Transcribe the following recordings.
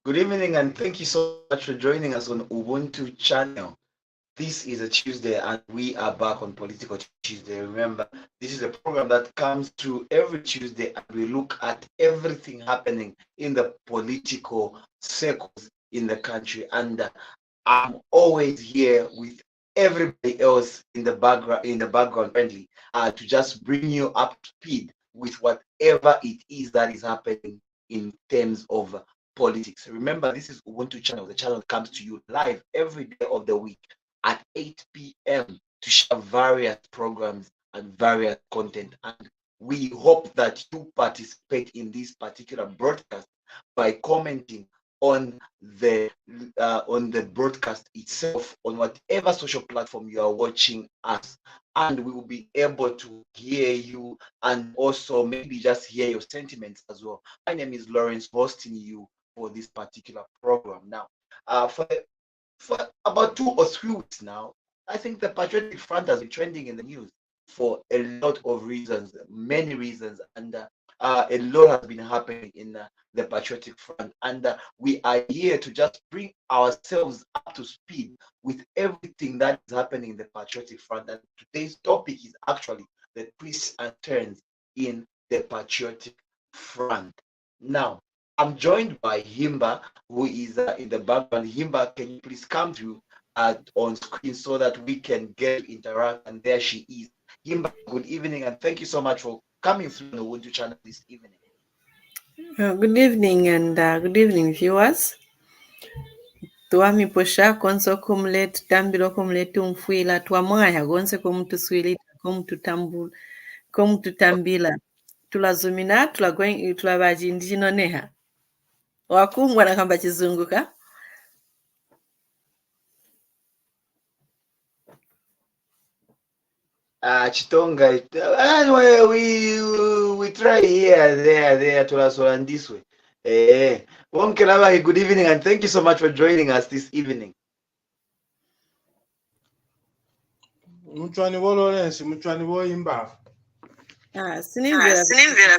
Good evening, and thank you so much for joining us on Ubuntu channel. This is a Tuesday, and we are back on Political Tuesday. Remember, this is a program that comes through every Tuesday, and we look at everything happening in the political circles in the country. And I'm always here with everybody else in the background, friendly, to just bring you up to speed with whatever it is that is happening in terms of politics. Remember, this is Ubuntu channel. The channel comes to you live every day of the week at 8 p.m. to share various programs and various content. And we hope that you participate in this particular broadcast by commenting on the broadcast itself on whatever social platform you are watching us, and we will be able to hear you and also maybe just hear your sentiments as well. My name is Lawrence, hosting you for this particular program. Now, for about 2 or 3 weeks now, I think the Patriotic Front has been trending in the news for a lot of reasons, many reasons, and a lot has been happening in the Patriotic Front. And we are here to just bring ourselves up to speed with everything that is happening in the Patriotic Front. And today's topic is actually the twists and turns in the Patriotic Front. Now, I'm joined by Himba, who is in the background. Himba, can you please come through on screen so that we can get to interact? And there she is. Himba, good evening, and thank you so much for coming through on the Ubuntu channel this evening. Good evening and good evening, viewers. Tuami posha konso kumlet tambiro kumlet umfuila tuamwaya gonse kumtuswilita kumtutambila tulazumina tulabaji ndino neha wakungwa na kamba chizunguka. Chitonga, anyway, we try here, there, tulasolandiswe. Mukelabai, good evening, and thank you so much for joining us this evening. Muchwani wo Lawrence, muchwani wo Himba. Sinimvera.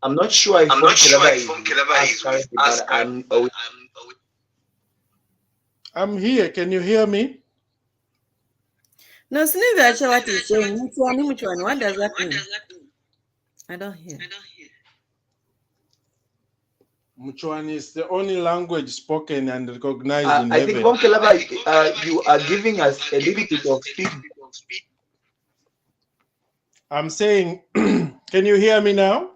I'm not sure if Mukelabai is currently, but I'm here. Can you hear me? No, sinimvera what he's saying. Muchwani. What does that mean? I don't hear. Muchwani is the only language spoken and recognized in I heaven. think Mukelabai, you are giving us a little bit of feedback. I'm saying, can you hear me now?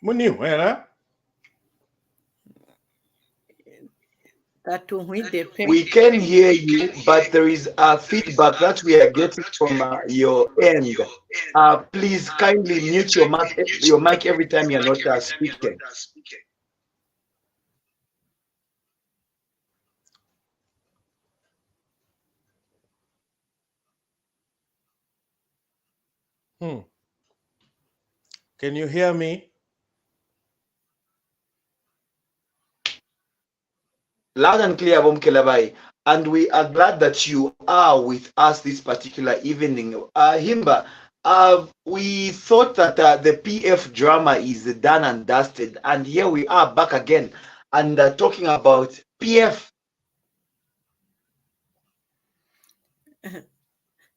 Muniwera? We can hear you, but there is a feedback that we are getting from your end. Please kindly mute your mic every time you're not speaking. Can you hear me? Loud and clear, Mukelabai. And we are glad that you are with us this particular evening. Himba, we thought that the PF drama is done and dusted, and here we are back again and talking about PF.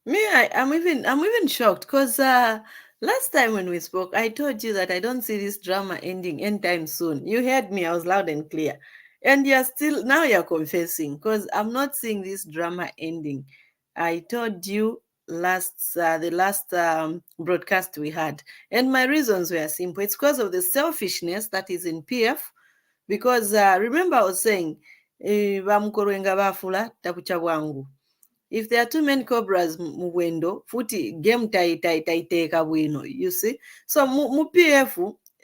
I'm even shocked because last time when we spoke, I told you that I don't see this drama ending anytime soon. You heard me; I was loud and clear. And you're confessing because I'm not seeing this drama ending. I told you the last broadcast we had, and my reasons were simple. It's because of the selfishness that is in PF. Because remember, I was saying, "Bamukorowenga bafula takucha bwangu." If there are too many cobras muwendo, futi game taiteka bwino, you see. So mu PF,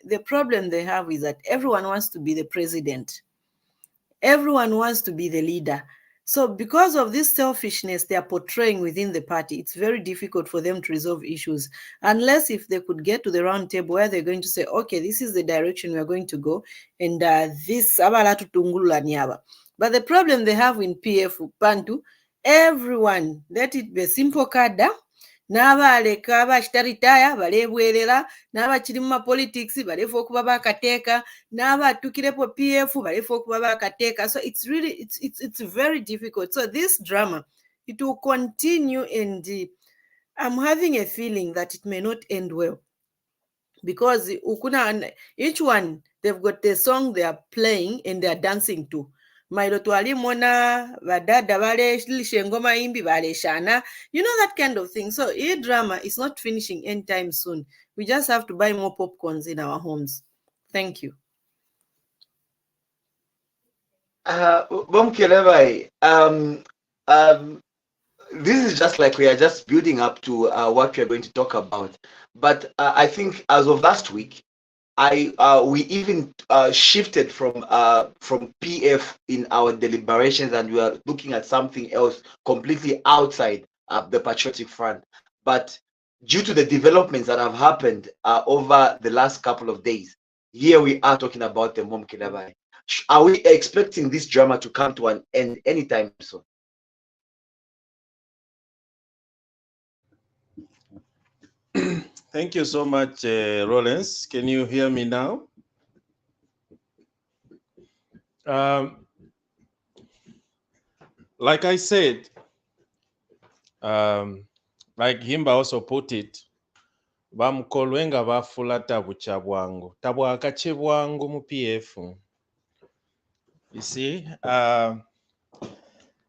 the problem they have is that everyone wants to be the president. Everyone wants to be the leader. So because of this selfishness they are portraying within the party, it's very difficult for them to resolve issues. Unless if they could get to the round table where they're going to say, okay, this is the direction we're going to go, and this abala tutungulula niaba. But the problem they have in PF Bantu, everyone, let it be simple kada, n'abaleka abakitaritaaya baleebwerera, n'abakiri mu politics baleefa okuba bakateeka, n'abatukirepo PF baleefa okuba bakateeka. So it's really it's very difficult. So this drama, it will continue, and I'm having a feeling that it may not end well, because each one, they've got the song they are playing and they are dancing to. Mailo twalimona badada balelisha ngoma imbi baleshana, you know, that kind of thing. So a drama is not finishing anytime soon. We just have to buy more popcorns in our homes. Thank you. Mukelabai, this is just like we are just building up to what we are going to talk about. But I think as of last week, we even shifted from PF in our deliberations, and we are looking at something else completely outside the Patriotic Front. But due to the developments that have happened over the last couple of days, here we are talking about the Mukelabai. Are we expecting this drama to come to an end anytime soon? Thank you so much, Rollins. Can you hear me now? Like I said, like Himba also put it, bamukolwenga bafula tabucha bwangu tabwakache bwangu mu PF. You see,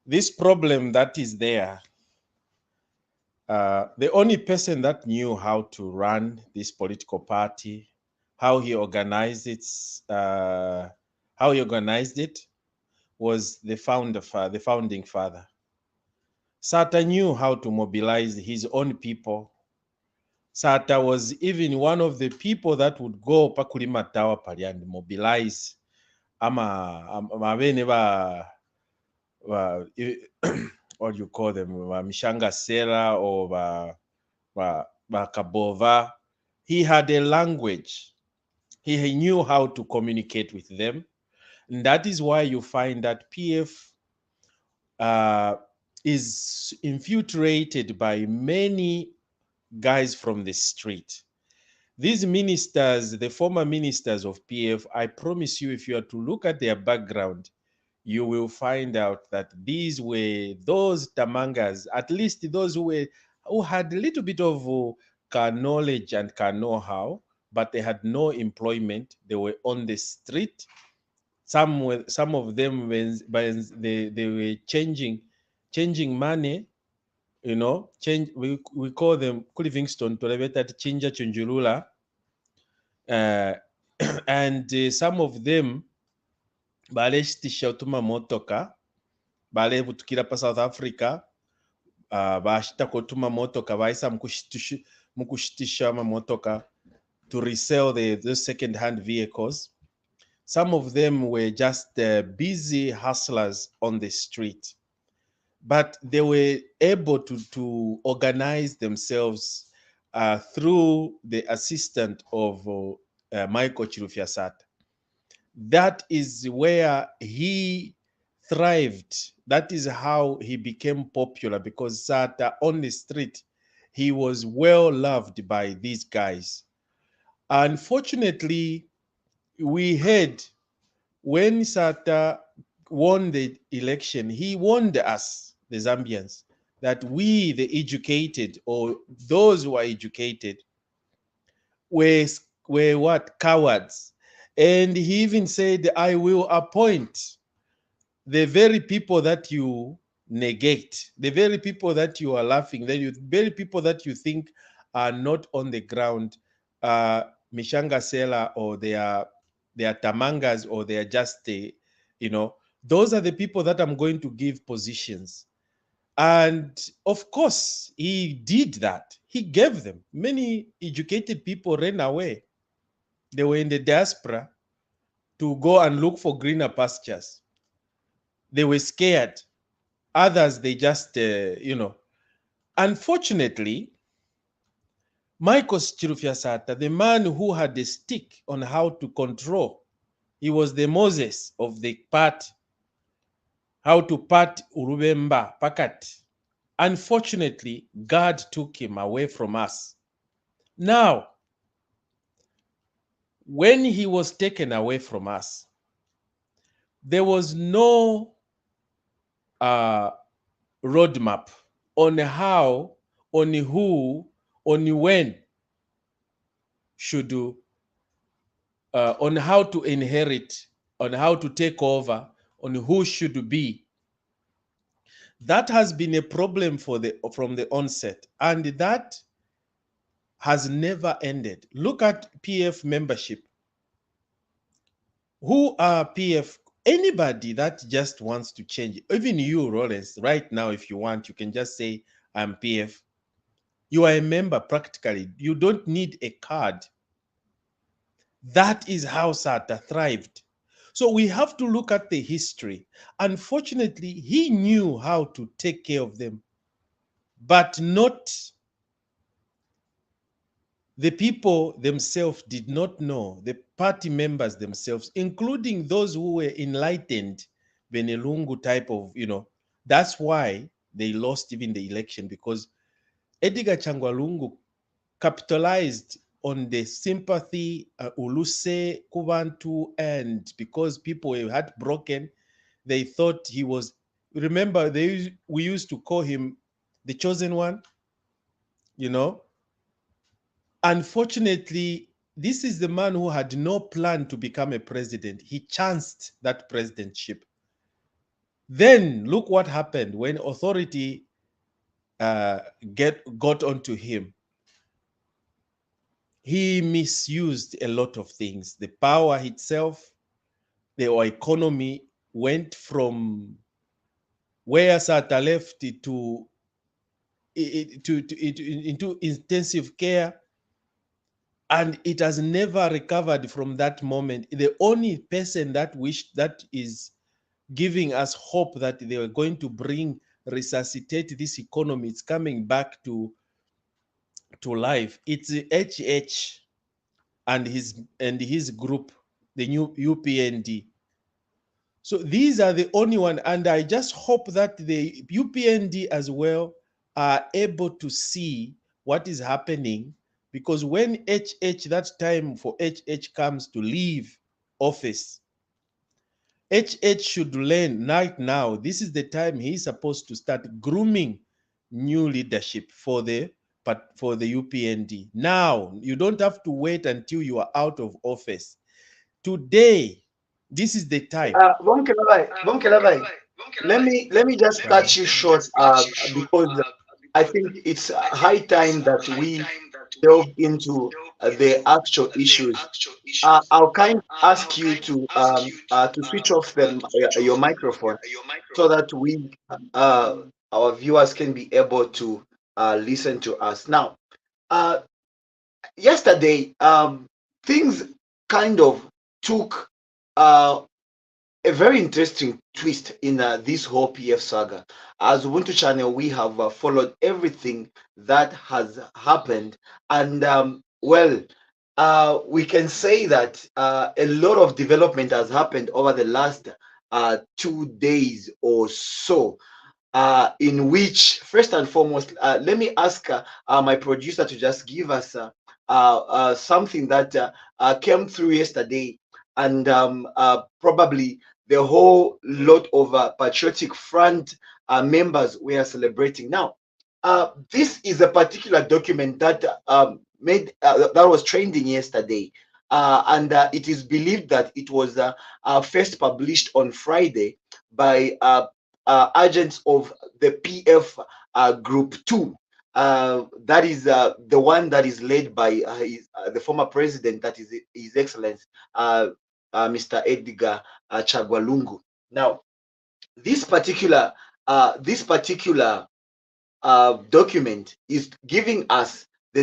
this problem that is there, the only person that knew how to run this political party, how he organized it, was the founding father. Sata knew how to mobilize his own people. Sata was even one of the people that would go pakulima tawa pali and mobilize what do you call them, Mishanga Sera or Kabova. He had a language. He knew how to communicate with them. And that is why you find that PF is infiltrated by many guys from the street. These ministers, the former ministers of PF, I promise you, if you are to look at their background, you will find out that these were those tamangas, at least those who had a little bit of knowledge and know-how, but they had no employment. They were on the street. Some of them, when they were changing money, you know, we call them Livingston to that Chinja Chunjulula, and some of them baleshitisha utuma motoka bale butukira pa South Africa, bashita kutuma motoka baisa mukushitisha motoka to resell the second-hand vehicles. Some of them were just busy hustlers on the street, but they were able to organize themselves through the assistance of Michael Chirufya-Sata. That is where he thrived. That is how he became popular, because Sata on the street, he was well loved by these guys. Unfortunately, we heard when Sata won the election, he warned us, the Zambians, that we, the educated, or those who are educated, were what? Cowards. And he even said, I will appoint the very people that you negate, the very people that you are laughing, the very people that you think are not on the ground, Mishanga Sela, or they are tamangas, or they are just, you know, those are the people that I'm going to give positions. And of course, he did that. He gave them. Many educated people ran away. They were in the diaspora to go and look for greener pastures. They were scared. Others, they just, you know. Unfortunately, Michael Chirufya-Sata, the man who had the stick on how to control, he was the Moses of the party, how to part Urubemba, Pakat. Unfortunately, God took him away from us. Now, when he was taken away from us, there was no roadmap on how, on who, on when should do, on how to inherit, on how to take over, on who should be. That has been a problem from the onset, and that has never ended. Look at PF membership. Who are PF? Anybody that just wants to change, even you, Rollins, right now, if you want, you can just say, I'm PF. You are a member practically. You don't need a card. That is how SATA thrived. So we have to look at the history. Unfortunately, he knew how to take care of them, but not the people themselves did not know, the party members themselves, including those who were enlightened, Benelungu type of, that's why they lost even the election, because Edgar Changwalungu capitalized on the sympathy, Uluse, Kubantu, and because people were heartbroken, they thought he was, remember, we used to call him the chosen one, Unfortunately, this is the man who had no plan to become a president. He chanced that presidentship. Then look what happened when authority got onto him. He misused a lot of things. The power itself, the economy went from where Sata left into intensive care, and it has never recovered from that moment. The only person that is giving us hope that they were going to resuscitate this economy, it's coming back to life. It's HH and his group, the new UPND. So these are the only one, and I just hope that the UPND as well are able to see what is happening, because when that time for HH comes to leave office, HH should learn right now, this is the time he's supposed to start grooming new leadership for the UPND. Now, you don't have to wait until you are out of office. Today, this is the time. Mukelabai, let me just cut you short because I think it's high time that we delve into the actual issues. I'll kind of ask you to switch off your microphone so that our viewers can be able to listen to us. Now, yesterday, things kind of took a very interesting twist in this whole PF saga. As Ubuntu channel, we have followed everything that has happened, and we can say that a lot of development has happened over the last 2 days or so. In which, first and foremost, let me ask my producer to just give us something that came through yesterday, and probably the whole lot of Patriotic Front members were celebrating. Now, this is a particular document that that was trending yesterday, and it is believed that it was first published on Friday by agents of the PF Group 2. That is the one that is led by the former president, that is His Excellency Mr. Edgar Chagwalungu. Now, this particular document is giving us the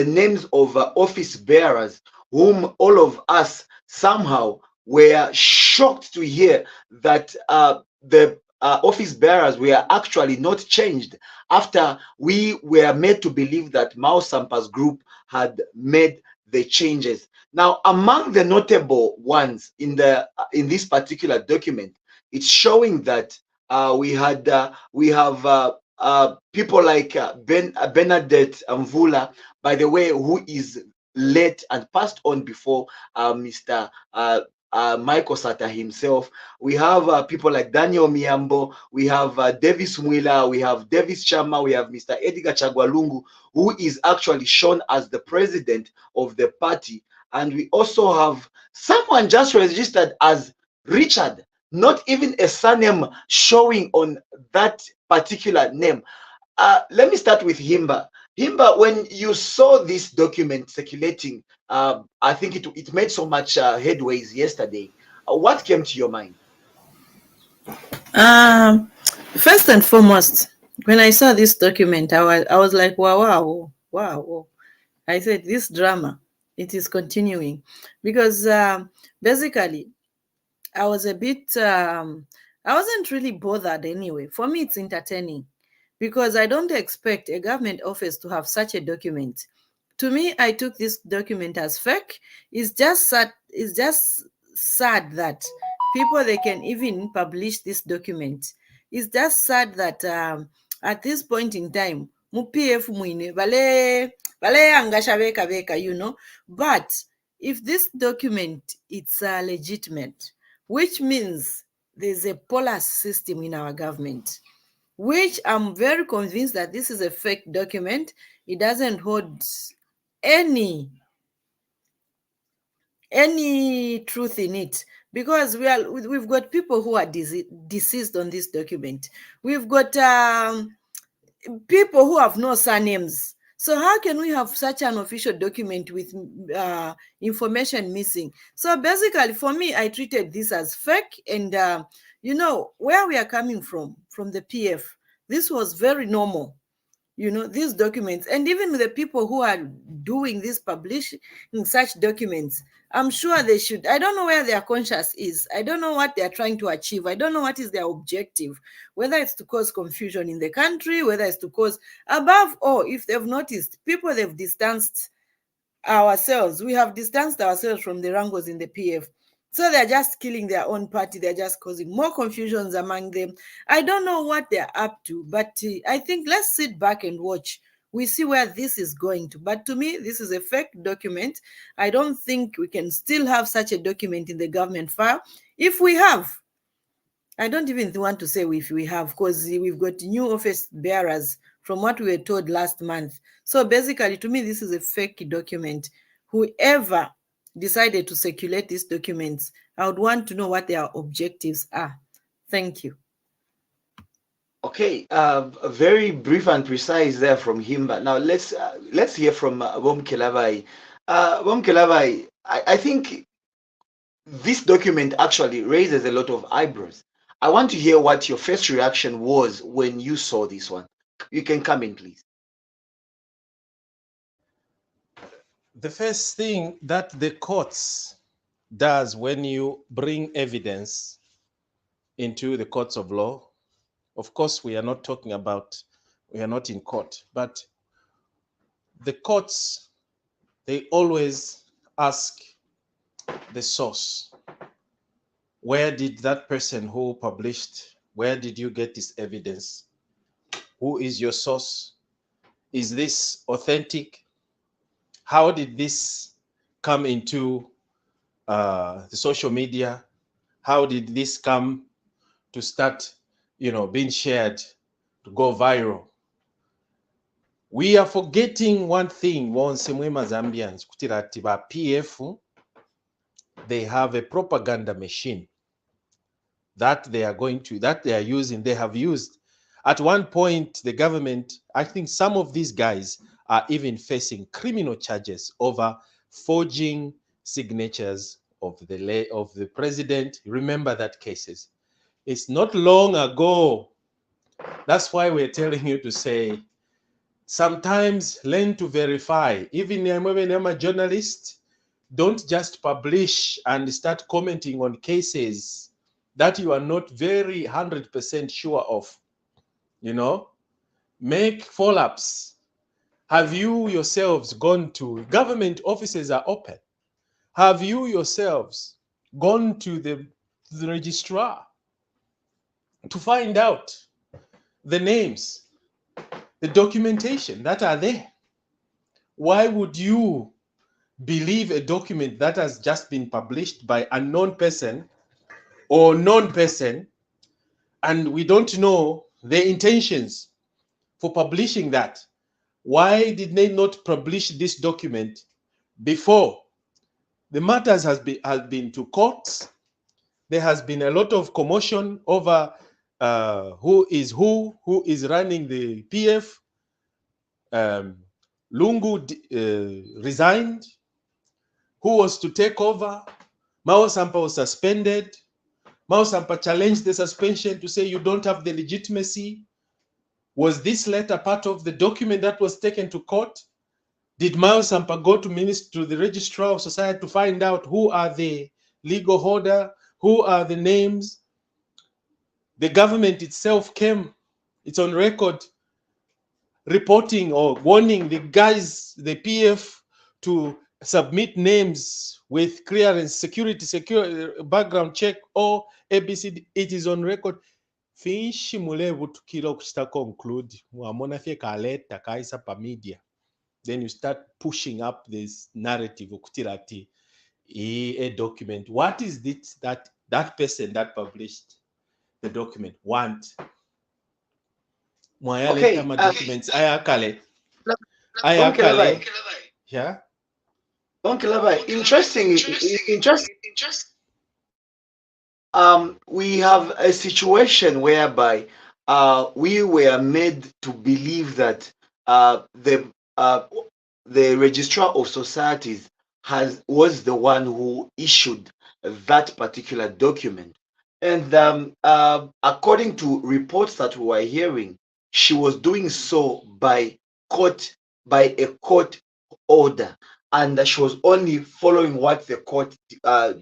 names of office bearers, whom all of us somehow were shocked to hear that the office bearers were actually not changed after we were made to believe that Mao Sampa's group had made the changes. Now, among the notable ones in this particular document, it's showing that we have people like Bernadette Mvula, by the way, who is late and passed on before Mr. Michael Sata himself. We have people like Daniel Miambo, we have Davis Mwila, we have Davis Chama, we have Mr. Edgar Chagwalungu, who is actually shown as the president of the party. And we also have someone just registered as Richard, not even a surname showing on that particular name. Let me start with Himba. Himba, when you saw this document circulating, I think it made so much headways yesterday. What came to your mind? Um, First and foremost, when I saw this document, I was like, wow, wow, wow, wow. I said, this drama, it is continuing. Because basically, I was a bit, I wasn't really bothered anyway. For me, it's entertaining because I don't expect a government office to have such a document. To me, I took this document as fake. It's just sad that people, they can even publish this document. It's just sad that at this point in time, mupf mwine bale angasha beka beka, but if this document, it's legitimate, which means there's a polar system in our government, which I'm very convinced that this is a fake document. It doesn't hold any truth in it, because we've got people who are deceased on this document. We've got people who have no surnames. So how can we have such an official document with information missing? So basically, for me, I treated this as fake. And where we are coming from the PF, this was very normal. These documents, and even the people who are doing this, publishing such documents, I'm sure they should. I don't know where their conscience is. I don't know what they're trying to achieve. I don't know what is their objective, whether it's to cause confusion in the country, whether it's to cause, above all, if they've noticed, people, they've distanced ourselves. We have distanced ourselves from the wrangles in the PF. So they're just killing their own party. They're just causing more confusions among them. I don't know what they're up to, but I think let's sit back and watch. We see where this is going to. But to me, this is a fake document. I don't think we can still have such a document in the government file. If we have, I don't even want to say if we have, because we've got new office bearers from what we were told last month. So basically, to me, this is a fake document. Whoever decided to circulate these documents, I would want to know what their objectives are. Thank you. Okay, very brief and precise there from Himba. Now let's hear from Mukelabai. Mukelabai, I think this document actually raises a lot of eyebrows. I want to hear what your first reaction was when you saw this one. You can come in, please. The first thing that the courts does when you bring evidence into the courts of law, of course, we are not in court, but the courts, they always ask the source. Where did that person who published, where did you get this evidence? Who is your source? Is this authentic? How did this come into the social media? How did this come to start, being shared, to go viral? We are forgetting one thing, once Mwema Zambians, Kutiratiba PF, they have a propaganda machine that they are using, they have used. At one point, the government, I think some of these guys are even facing criminal charges over forging signatures of the president. Remember that cases. It's not long ago. That's why we're telling you to say, sometimes learn to verify. Even when I'm a journalist, don't just publish and start commenting on cases that you are not very 100% sure of. Make follow-ups. Have you yourselves gone to government offices are open? Have you yourselves gone to the registrar to find out the names the documentation that are there. Why would you believe a document that has just been published by a known person or known person, and we don't know their intentions for publishing that? Why did they not publish this document before? The matters has been to courts. There has been a lot of commotion over who is running the PF. Lungu resigned. Who was to take over? Mao Sampa was suspended. Mao Sampa challenged the suspension to say you don't have the legitimacy. Was this letter part of the document that was taken to court? Did Mao Sampa go to the Registrar of Society to find out who are the legal holder, who are the names? The government itself came, it's on record, reporting or warning the guys, the PF, to submit names with clearance, secure background check, or ABCD. It is on record. Finshi mulevu tukira kuchita conclude muamona fye kaleta kaisa pa media. Then you start pushing up this narrative okutirati a document. What is it that person that published the document want? Okay, documents ayakale. Yeah. Mukelabai, interesting. We have a situation whereby we were made to believe that the Registrar of Societies was the one who issued that particular document, and according to reports that we were hearing, she was doing so by a court order, and that she was only following what the court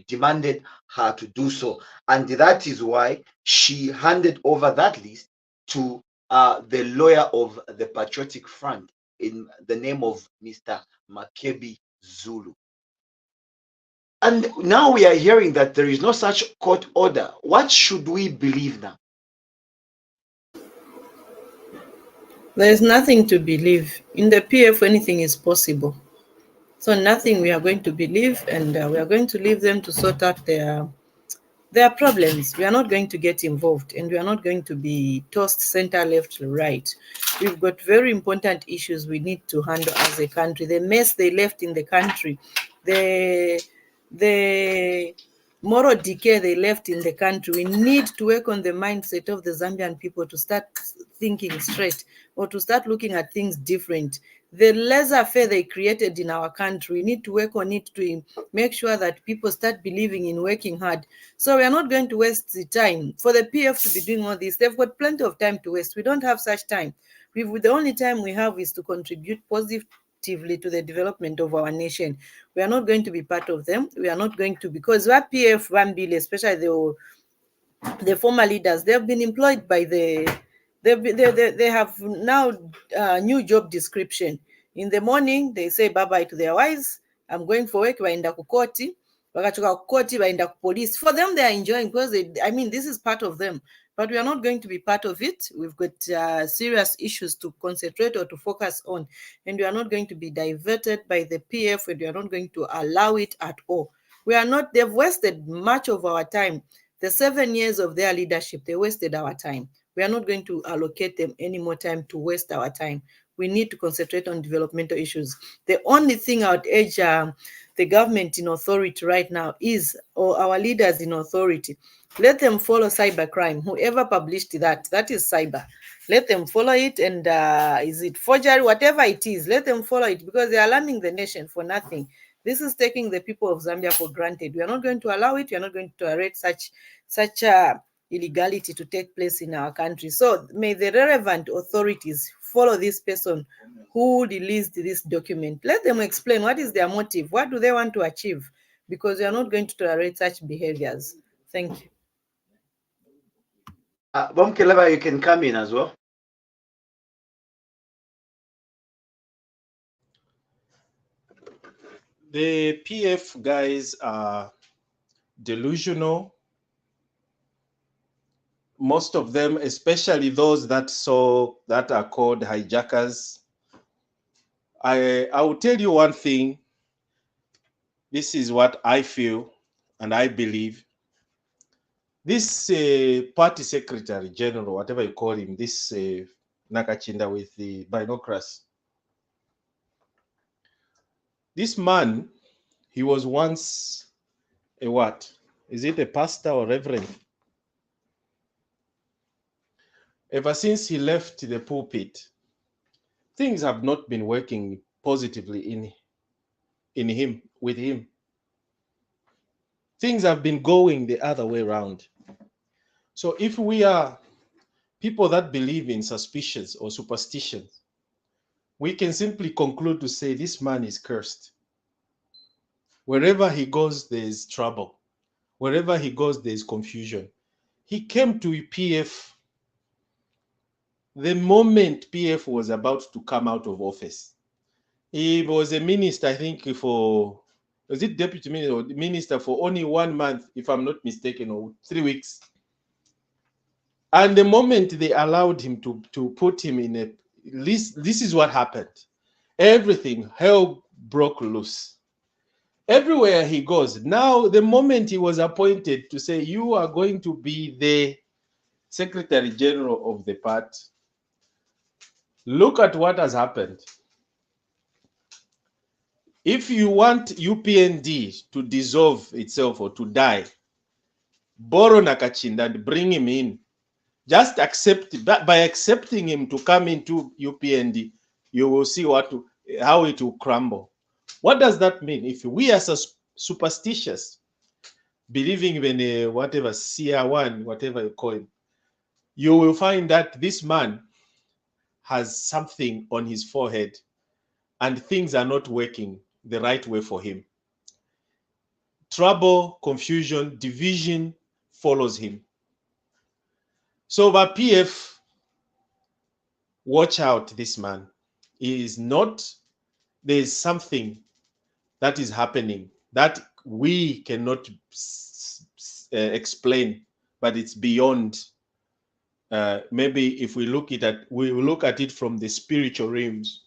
demanded her to do so. And that is why she handed over that list to the lawyer of the Patriotic Front in the name of Mr. Makebi Zulu. And now we are hearing that there is no such court order. What should we believe now? There is nothing to believe. In the PF, anything is possible. So nothing we are going to believe, and we are going to leave them to sort out their problems. We are not going to get involved, and we are not going to be tossed center, left, right. We've got very important issues we need to handle as a country. The mess they left in the country, the moral decay they left in the country. We need to work on the mindset of the Zambian people to start thinking straight, or to start looking at things different. The laissez-faire they created in our country, we need to work on it to make sure that people start believing in working hard. So we are not going to waste the time. For the PF to be doing all this, they've got plenty of time to waste. We don't have such time. The only time we have is to contribute positively to the development of our nation. We are not going to be part of them. We are not going to, because our PF Vambile, especially the former leaders, they have been employed by they have now new job description. In the morning, they say bye-bye to their wives. I'm going for work. Waenda kukoti. Wakachoka kukoti, waenda police. For them, they are enjoying, because this is part of them. But we are not going to be part of it. We've got serious issues to concentrate or to focus on. And we are not going to be diverted by the PF, and we are not going to allow it at all. They've wasted much of our time. The 7 years of their leadership, they wasted our time. We are not going to allocate them any more time to waste our time. We need to concentrate on developmental issues. The only thing I would urge the government in authority right now is, or our leaders in authority, let them follow cybercrime. Whoever published that is cyber. Let them follow it, and is it forgery, whatever it is, let them follow it, because they are alarming the nation for nothing. This is taking the people of Zambia for granted. We are not going to allow it. We are not going to tolerate such illegality to take place in our country. So may the relevant authorities follow this person who released this document. Let them explain what is their motive. What do they want to achieve? Because we are not going to tolerate such behaviors. Thank you. Mukelabai, you can come in as well. The PF guys are delusional. most of them, especially those that are called hijackers. I will tell you one thing. This is what I feel and I believe. This party secretary general, whatever you call him, this Nakachinda with the binoculars. This man, he was once a what? Is it a pastor or reverend? Ever since he left the pulpit, things have not been working positively with him. Things have been going the other way around. So if we are people that believe in suspicions or superstitions, we can simply conclude to say this man is cursed. Wherever he goes, there is trouble. Wherever he goes, there is confusion. He came to PF the moment PF was about to come out of office. He was a minister, I think, was it deputy minister or minister for only 1 month, if I'm not mistaken, or 3 weeks. And the moment they allowed him to put him in a list, this is what happened. Everything, hell broke loose. Everywhere he goes. Now, the moment he was appointed to say, you are going to be the Secretary General of the party, look at what has happened. If you want UPND to dissolve itself or to die, borrow Nakachinda and bring him in. Just accept, by accepting him to come into UPND, you will see how it will crumble. What does that mean? If we are superstitious, believing in whatever CR1, whatever you call him, you will find that this man has something on his forehead and things are not working the right way for him. Trouble, confusion, division follows him. So by PF, watch out this man. He is not, there is something that is happening that we cannot explain, but it's beyond. Maybe if we look at it from the spiritual realms,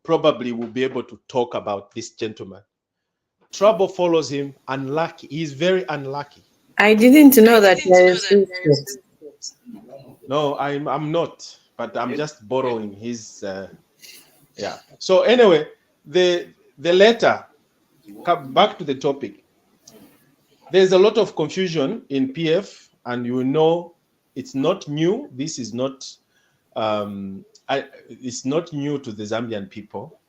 probably we'll be able to talk about this gentleman. Trouble follows him, unlucky. He is very unlucky. I didn't know that there is. No, I'm not, but I'm just borrowing his yeah. So anyway, the letter, come back to the topic. There's a lot of confusion in PF, and you know it's not new. This is not it's not new to the Zambian people.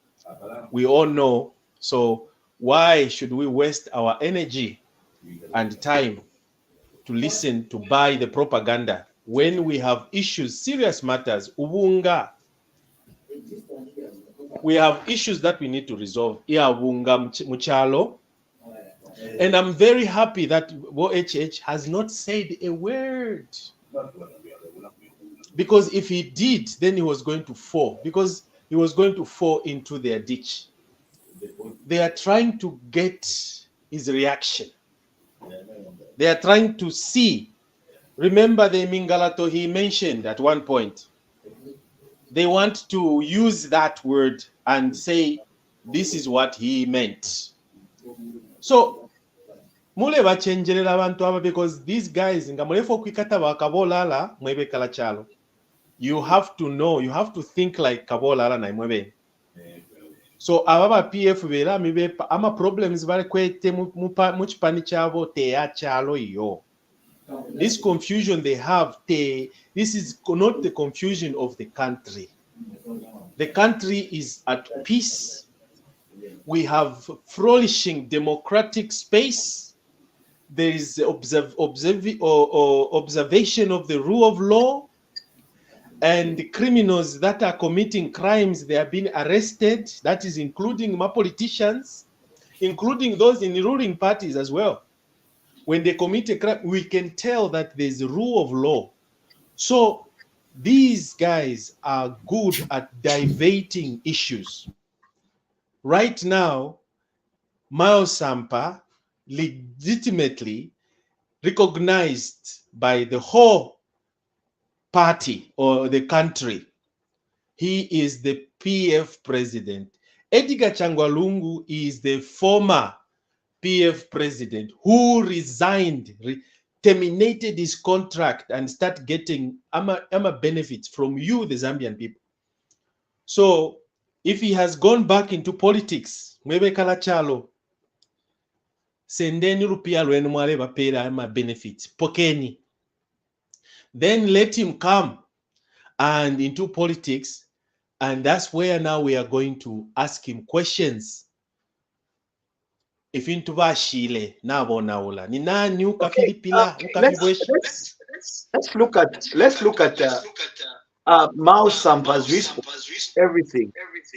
We all know. So why should we waste our energy and time to listen to buy the propaganda when we have issues, serious matters? Ubunga, we have issues that we need to resolve. Muchalo. And I'm very happy that OHH has not said a word. Because if he did, then he was going to fall. Because he was going to fall into their ditch. They are trying to get his reaction. They are trying to see. Remember the Mingalato he mentioned at one point. They want to use that word and say, this is what he meant. So, mule bachenjerera abantu aba, because these guys, ngamulefo kwikata bakabolala mwebe kala chalo. You have to know, you have to think like kabolala na mwebe. So ababa PF bera mibe ama problems bale kwete muchipani chabo teya chalo yo. This confusion they have, this is not the confusion of the country. The country is at peace. We have flourishing democratic space. There is observation of the rule of law, and the criminals that are committing crimes, they are being arrested. That is including my politicians, including those in the ruling parties as well. When they commit a crime, we can tell that there's a rule of law. So these guys are good at diverting issues. Right now, Miles Sampa, legitimately recognized by the whole party or the country. He is the PF president. Edgar Changwa is the former PF president who resigned, terminated his contract and start getting AMA benefits from you, the Zambian people. So if he has gone back into politics, mwebe kala chalo, sendeni rupia lwenu mwale bapera AMA benefits, pokeni. Then let him come and into politics, and that's where now we are going to ask him questions. If into bashile nabo naula ni nani ukafilipila let's look at Mao Sampa's response, everything.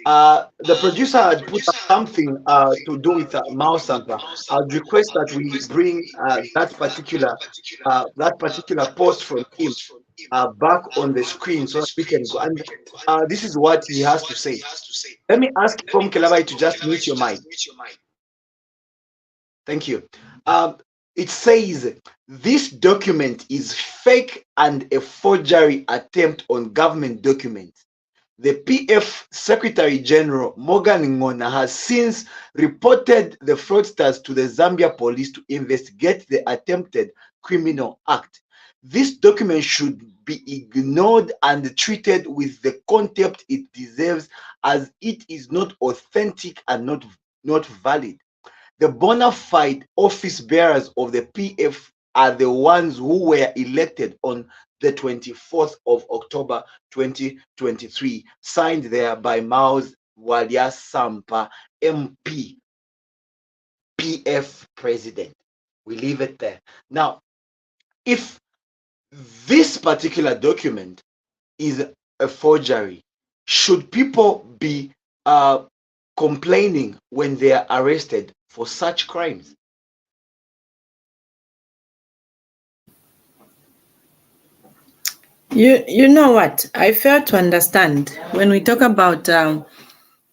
The producer had put up something to do with Mao Sampa. I'd request that we bring that particular post from him back on the screen so that we can go. And this is what he has to say. Let me ask Mukelabai to just mute your mic. Thank you. It says this document is fake and a forgery attempt on government documents. The PF Secretary General Morgan Ngona has since reported the fraudsters to the Zambia police to investigate the attempted criminal act. This document should be ignored and treated with the contempt it deserves, as it is not authentic and not valid. The bona fide office bearers of the PF are the ones who were elected on the 24th of October 2023, signed there by Mao's Walia Sampa, MP, PF president. We leave it there. Now, if this particular document is a forgery, should people be complaining when they are arrested for such crimes? You know what? I fail to understand when we talk about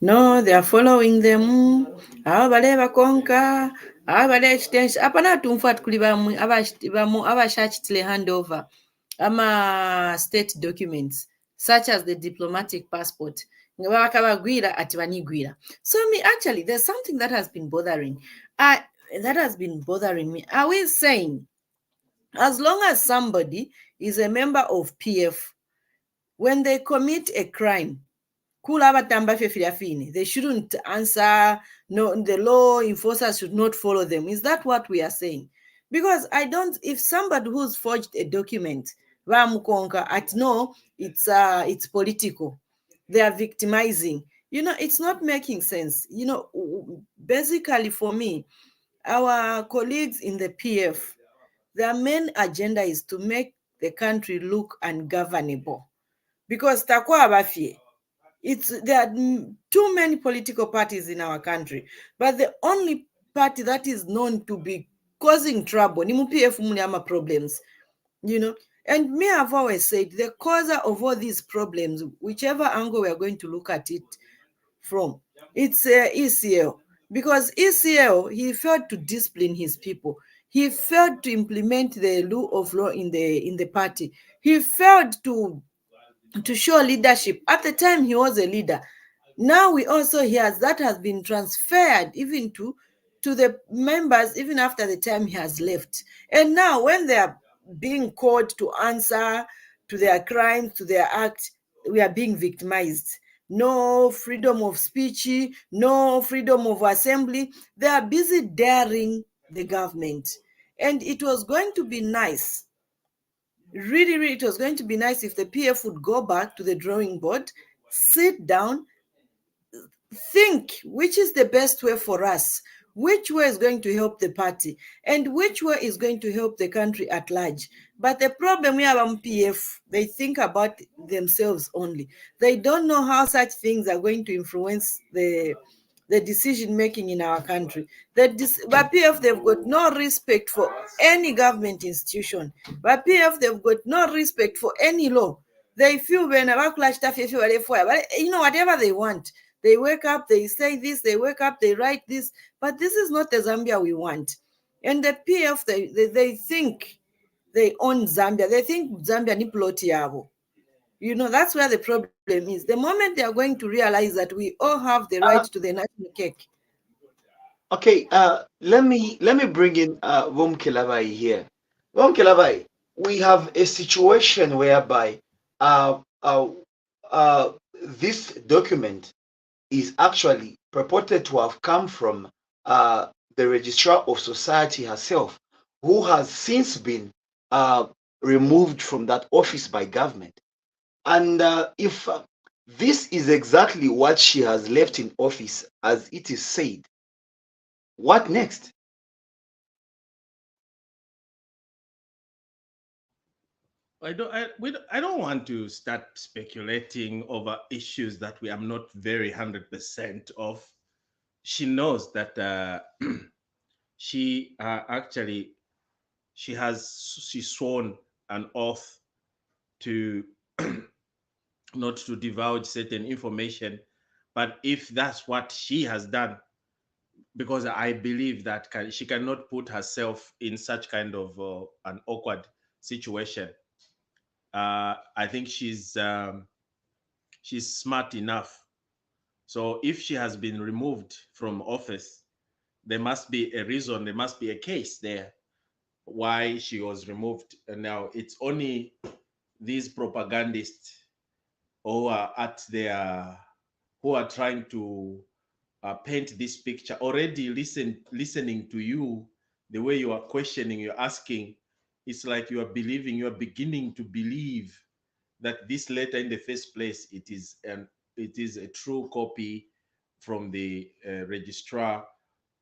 no, they are following them. Abale bakonka, abale extension. Apana tumfat kulibamu abashachitile handover. Ama state documents such as the diplomatic passport. So me, actually, there's something that has been bothering. Me. Are we saying, as long as somebody is a member of PF, when they commit a crime, they shouldn't answer, no, the law enforcers should not follow them? Is that what we are saying? Because if somebody who's forged a document, no, it's political, they are victimizing, it's not making sense. Basically for me, our colleagues in the PF, their main agenda is to make the country look ungovernable, because there are too many political parties in our country, but the only party that is known to be causing trouble ni PF problems, and me, I've always said the cause of all these problems, whichever angle we are going to look at it from, it's ECL. Because ECL, he failed to discipline his people. He failed to implement the rule of law in the party. He failed to show leadership. At the time, he was a leader. Now we also hear that has been transferred even to the members, even after the time he has left. And now when they are being called to answer to their crimes, to their acts, we are being victimized. No freedom of speech, no freedom of assembly. They are busy daring the government. And it was going to be nice, really, it was going to be nice if the PF would go back to the drawing board, sit down, think which is the best way for us, which way is going to help the party, and which way is going to help the country at large. But the problem we have on PF, they think about themselves only. They don't know how such things are going to influence the decision making in our country. But PF, they've got no respect for any government institution. But PF, they've got no respect for any law. They feel whatever they want. They wake up, they say this, they wake up, they write this. But this is not the Zambia we want. And the PF, they think they own Zambia. They think Zambia ni ploti yabo. You know, that's where the problem is. The moment they are going to realize that we all have the right to the national cake. Okay, let me bring in Mukelabai here. Mukelabai, we have a situation whereby uh, uh, this document is actually purported to have come from the Registrar of Society herself, who has since been removed from that office by government. And if this is exactly what she has left in office, as it is said, what next? I don't want to start speculating over issues that we are not very 100% of. She knows that she actually she sworn an oath to not to divulge certain information. But if that's what she has done, because I believe that she cannot put herself in such kind of an awkward situation. I think she's smart enough. So if she has been removed from office, there must be a reason, there must be a case there why she was removed. And now it's only these propagandists who are who are trying to paint this picture. Already listening to you, the way you are questioning, you're asking, it's like you are believing, you are beginning to believe that this letter in the first place, it is a true copy from the registrar,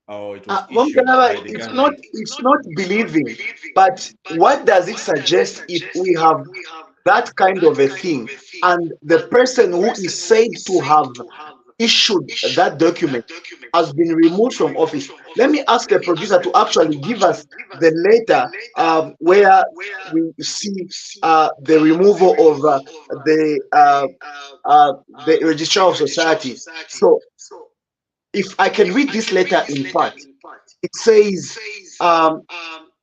or it was issued by the government. It's not believing, but what does it suggest if we have that kind of a thing and the person who is said to have issued that document has been removed from office? Let me ask the producer to actually give us the letter where we see the removal of the registrar of society. So if I can read this letter in part, it says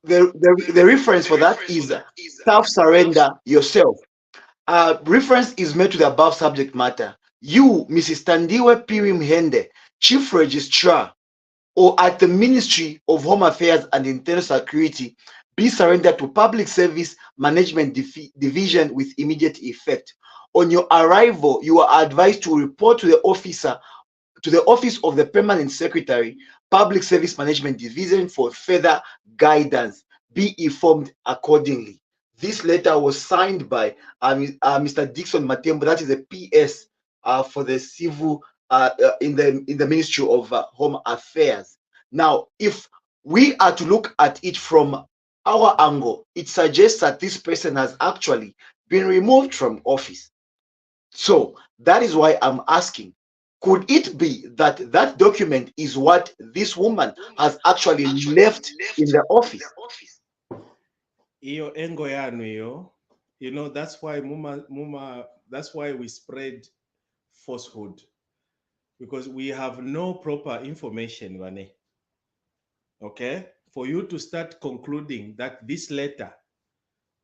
the reference for that is self-surrender yourself. Reference is made to the above subject matter. You, Mrs. Tandiwe Pirim Hende, Chief Registrar, or at the Ministry of Home Affairs and Internal Security, be surrendered to Public Service Management Division with immediate effect. On your arrival, you are advised to report to the office of the Permanent Secretary, Public Service Management Division for further guidance. Be informed accordingly. This letter was signed by Mr. Dixon Matembo, that is a PS for the civil in the Ministry of Home Affairs. Now, if we are to look at it from our angle, it suggests that this person has actually been removed from office. So that is why I'm asking, could it be that that document is what this woman has actually left in the office? Iyo engo yanu iyo, you know, that's why that's why we spread falsehood, because we have no proper information, Vane. Okay, for you to start concluding that this letter,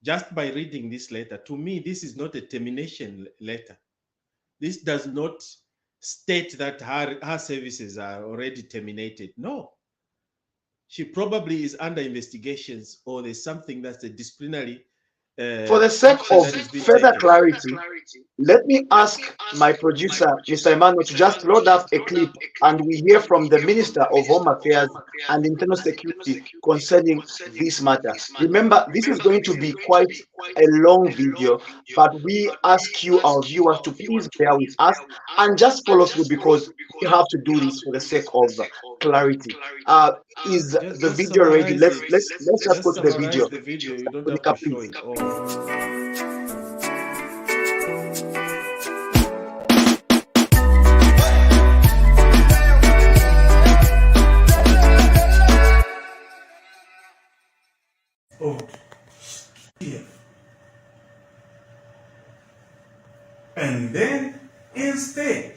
just by reading this letter, to me, this is not a termination letter. This does not state that her services are already terminated. No. She probably is under investigations, or there's something that's a disciplinary for the sake of further clarity, let me ask my producer, Mr. Emmanuel, to just load up a clip and we hear from the Minister of Home Affairs and Internal Security concerning this matter. Remember, this is going to be quite a long video, but we ask you, our viewers, to please bear with us and just follow through, because we have to do this for the sake of clarity. Is the video ready? Let's just go to the video. The video, you don't have to show it all. And then, instead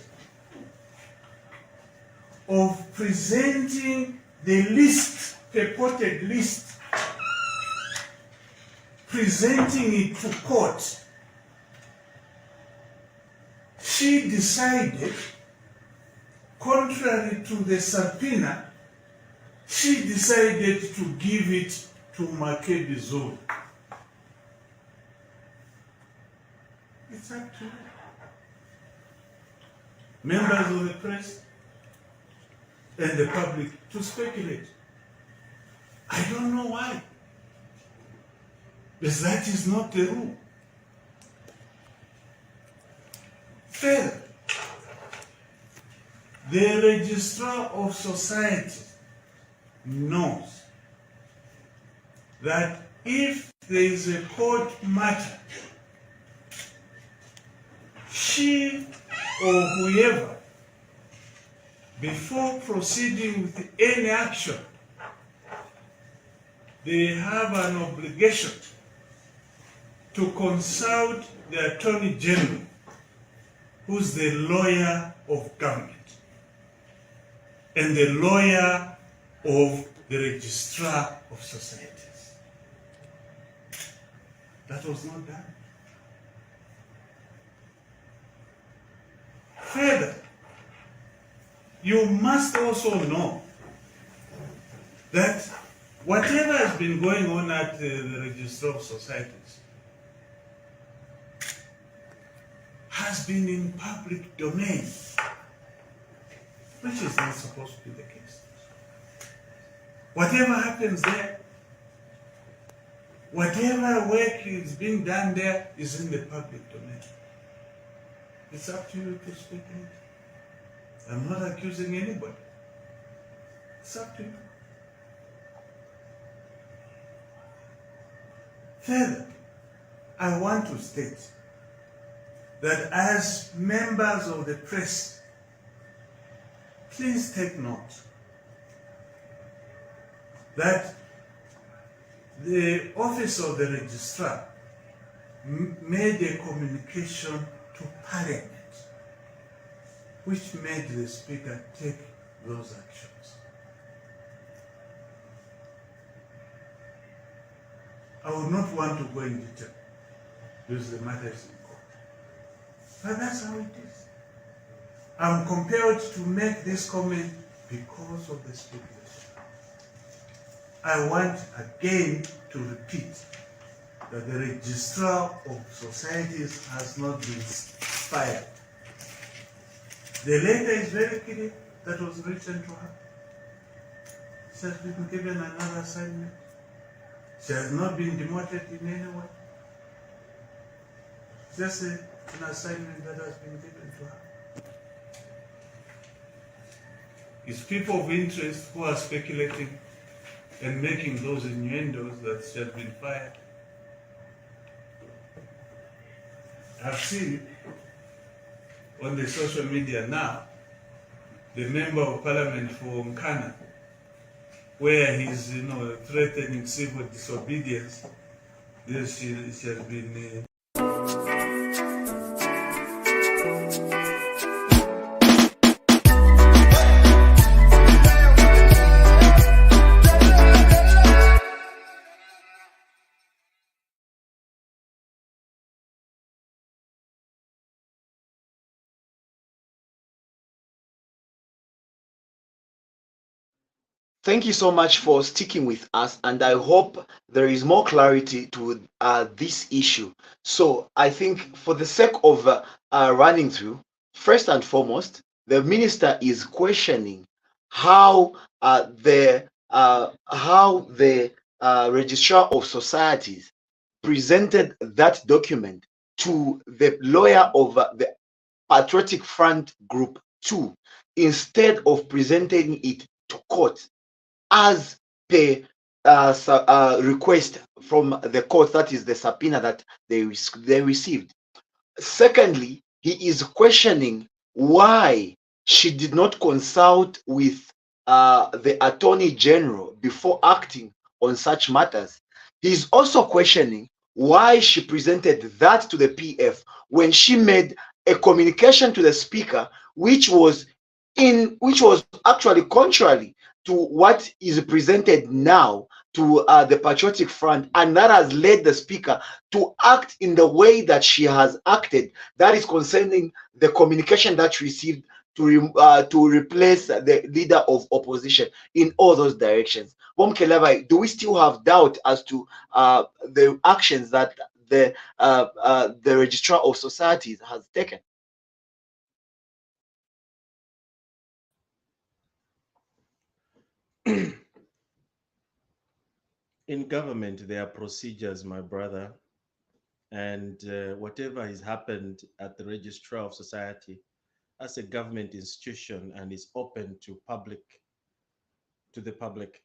of presenting the list, purported list, presenting it to court, she decided, contrary to the subpoena, she decided to give it to Mukelabai Zulu. It's up to you. Members of the press and the public to speculate. I don't know why. Because that is not the rule. Further, the Registrar of Society knows that if there is a court matter, she or whoever, before proceeding with any action, they have an obligation to consult the Attorney General, who's the lawyer of government and the lawyer of the Registrar of Societies. That was not done. Further, you must also know that whatever has been going on at the Registrar of Societies has been in public domain, which is not supposed to be the case. Whatever happens there, whatever work is being done there is in the public domain. It's up to you to speculate. I'm not accusing anybody. It's up to you. Further, I want to state that as members of the press, please take note that the Office of the Registrar made a communication to Parliament, which made the Speaker take those actions. I would not want to go in detail because the matter is in court. But that's how it is. I'm compelled to make this comment because of the speculation. I want again to repeat that the Registrar of Societies has not been fired. The letter is very clear that was written to her. She has been given another assignment. She has not been demoted in any way. Just an assignment that has been given to her. It's people of interest who are speculating and making those innuendos that she has been fired. I've seen on the social media now the member of parliament for Nkana, where he's threatening civil disobedience. This she has been Thank you so much for sticking with us, and I hope there is more clarity to this issue. So I think for the sake of running through, first and foremost, the minister is questioning how the Registrar of Societies presented that document to the lawyer of the Patriotic Front Group 2 instead of presenting it to court as per request from the court, that is the subpoena that they received. Secondly, he is questioning why she did not consult with the Attorney General before acting on such matters. He's also questioning why she presented that to the PF when she made a communication to the Speaker, which was actually contrary to what is presented now to the Patriotic Front, and that has led the speaker to act in the way that she has acted. That is concerning the communication that she received to replace the leader of opposition in all those directions. Mukelabai, do we still have doubt as to the actions that the Registrar of Societies has taken? In government, there are procedures, my brother, and whatever has happened at the Registrar of Society as a government institution and is open to the public,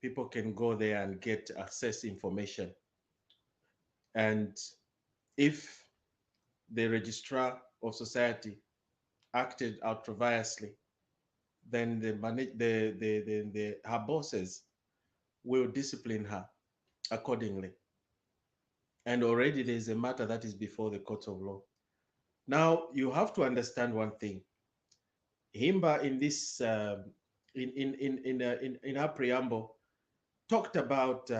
people can go there and get access information. And if the Registrar of Society acted ultra-virusly, then her bosses will discipline her accordingly. And already there's a matter that is before the court of law. Now, you have to understand one thing. Himba in this in her preamble talked about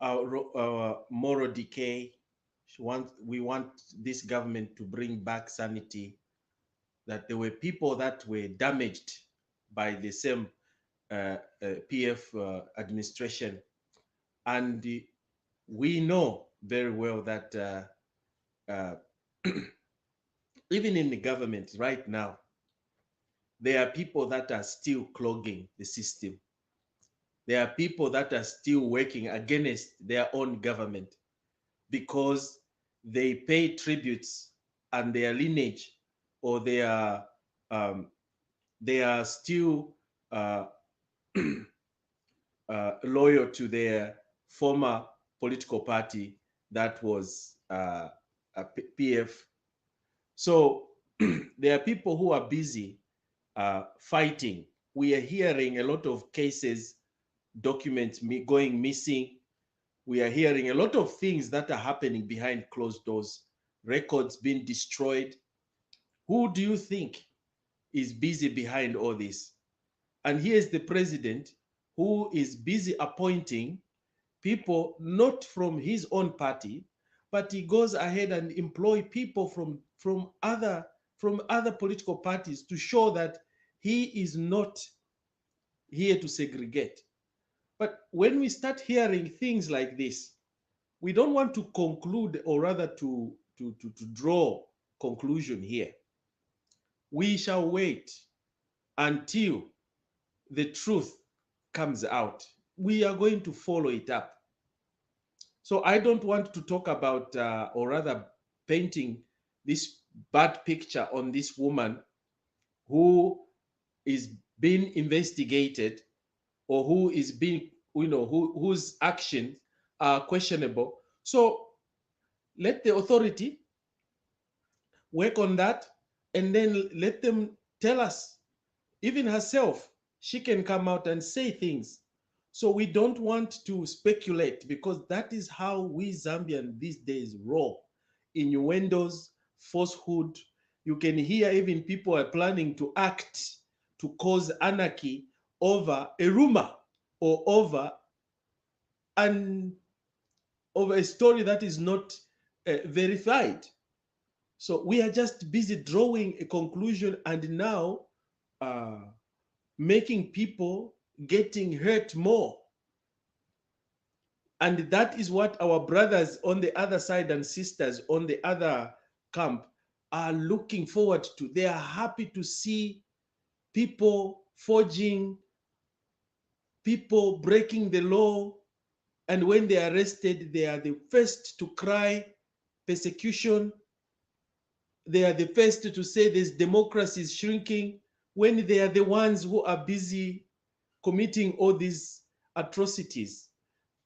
our moral decay. We want this government to bring back sanity, that there were people that were damaged by the same PF administration. And we know very well that even in the government right now, there are people that are still clogging the system. There are people that are still working against their own government because they pay tributes and their lineage, or they are still loyal to their former political party that was a PF. So there are people who are busy fighting. We are hearing a lot of cases, documents going missing. We are hearing a lot of things that are happening behind closed doors, records being destroyed. Who do you think is busy behind all this? And here's the president who is busy appointing people not from his own party, but he goes ahead and employ people from other political parties to show that he is not here to segregate. But when we start hearing things like this, we don't want to conclude, or rather to draw conclusion here. We shall wait until the truth comes out. We are going to follow it up. So I don't want to talk about, or rather painting this bad picture on this woman who is being investigated, or who is being, whose actions are questionable. So let the authority work on that, and then let them tell us. Even herself, she can come out and say things. So we don't want to speculate, because that is how we Zambians these days roll. Innuendos, falsehood. You can hear even people are planning to act to cause anarchy over a rumor, or over a story that is not verified. So we are just busy drawing a conclusion, and now making people getting hurt more. And that is what our brothers on the other side and sisters on the other camp are looking forward to. They are happy to see people forging, people breaking the law, and when they are arrested, they are the first to cry persecution. They are the first to say this democracy is shrinking, when they are the ones who are busy committing all these atrocities.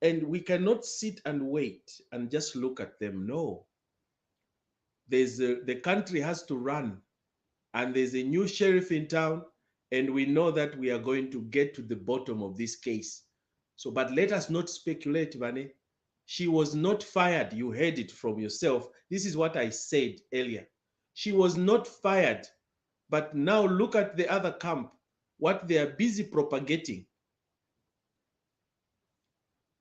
And we cannot sit and wait and just look at them. No. The country has to run, and there's a new sheriff in town, and we know that we are going to get to the bottom of this case. So, but let us not speculate, Vane. She was not fired. You heard it from yourself. This is what I said earlier. She was not fired. But now look at the other camp, what they are busy propagating.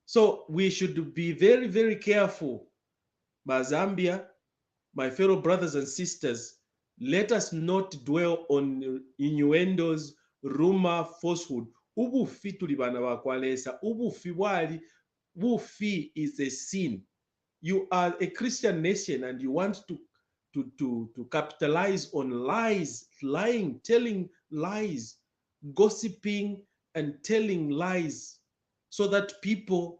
So we should be very, very careful. My Zambia, my fellow brothers and sisters, let us not dwell on innuendos, rumor, falsehood. Ubufi tuli bana bakwalesa. Ubufi bwali. Bufi is a sin. You are a Christian nation and you want to capitalize on lies, lying, telling lies, gossiping and telling lies so that people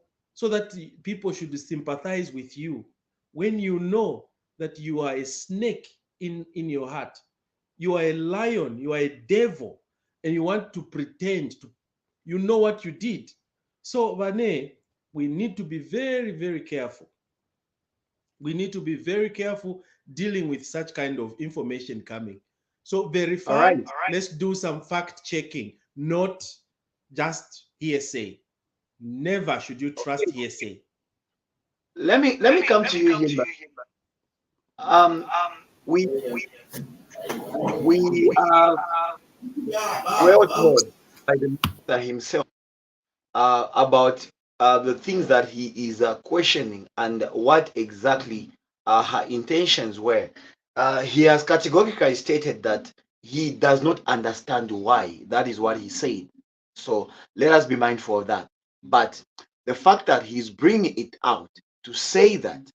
should sympathize with you when you know that you are a snake in your heart. You are a lion, you are a devil, and you want to pretend to, you know what you did. So Vane, we need to be very, very careful. We need to be very careful dealing with such kind of information coming. So verify. All right. Let's do some fact checking, not just hearsay. Never should you trust hearsay. Let me come to you, Himba. We are well told by the minister himself about the things that he is questioning and what exactly her intentions were. He has categorically stated that he does not understand why. That is what he said. So let us be mindful of that. But the fact that he's bringing it out to say that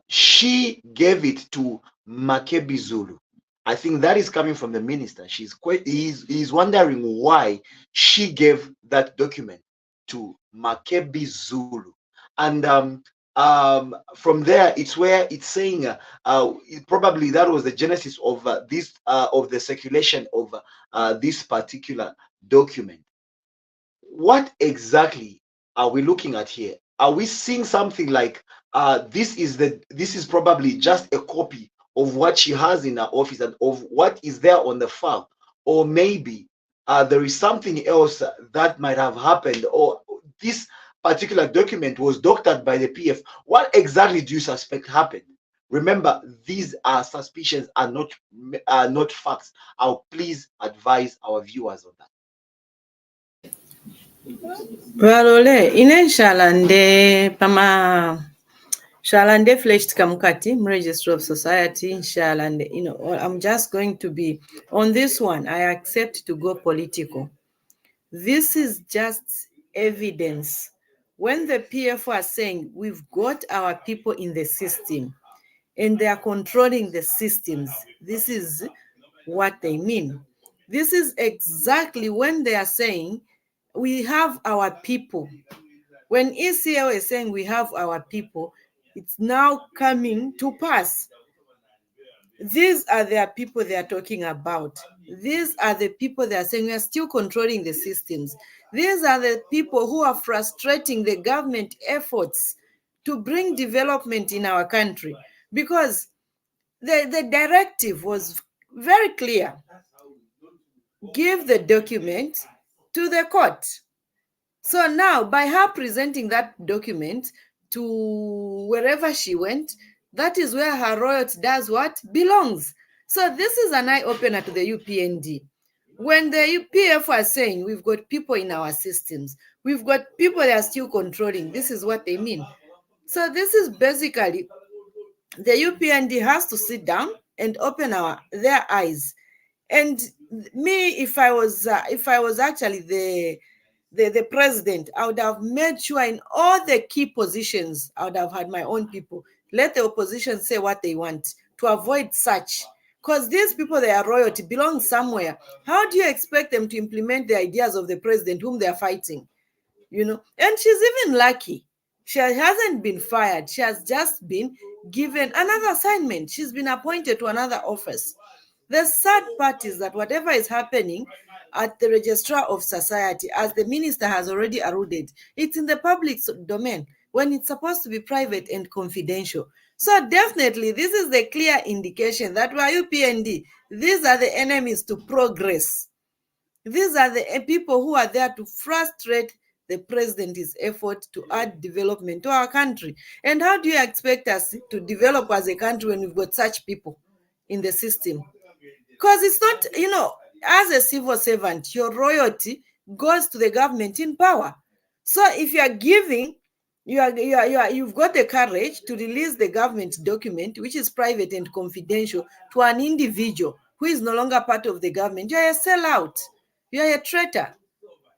she gave it to Makebi Zulu. I think that is coming from the minister. He's wondering why she gave that document to Makebi Zulu, and from there it's where it's saying probably that was the genesis of this of the circulation of this particular document. What exactly are we looking at here? Are we seeing something like this is probably just a copy of what she has in her office and of what is there on the file, or maybe there is something else that might have happened, or this particular document was doctored by the PF? What exactly do you suspect happened? Remember, these are suspicions, are not facts. I'll please advise our viewers on that. Valole ine nshalande pama shalande fleshed kamukati Registry of Society shalande. I'm just going to be on this one. I accept to go political. This is just evidence. When the PF are saying we've got our people in the system and they are controlling the systems, this is what they mean. This is exactly when they are saying we have our people. When ECL is saying we have our people, it's now coming to pass. These are their people they are talking about. These are the people they are saying we are still controlling the systems. These are the people who are frustrating the government efforts to bring development in our country, because the directive was very clear. Give the document to the court. So now, by her presenting that document to wherever she went, that is where her royalty does what? Belongs. So this is an eye-opener to the UPND. When the UPF are saying we've got people in our systems, we've got people that are still controlling, this is what they mean. So this is basically, the UPND has to sit down and open their eyes. And me, if I was actually the president, I would have made sure in all the key positions, I would have had my own people. Let the opposition say what they want to avoid such. Because these people, their royalty belongs somewhere. How do you expect them to implement the ideas of the president whom they are fighting? And she's even lucky. She hasn't been fired. She has just been given another assignment. She's been appointed to another office. The sad part is that whatever is happening at the Registrar of Society, as the minister has already alluded, it's in the public domain when it's supposed to be private and confidential. So definitely, this is the clear indication that we are UPND. These are the enemies to progress. These are the people who are there to frustrate the president's effort to add development to our country. And how do you expect us to develop as a country when we've got such people in the system? Because it's not, as a civil servant, your royalty goes to the government in power. So if you are giving, you've got the courage to release the government document, which is private and confidential, to an individual who is no longer part of the government, you are a sellout. You are a traitor.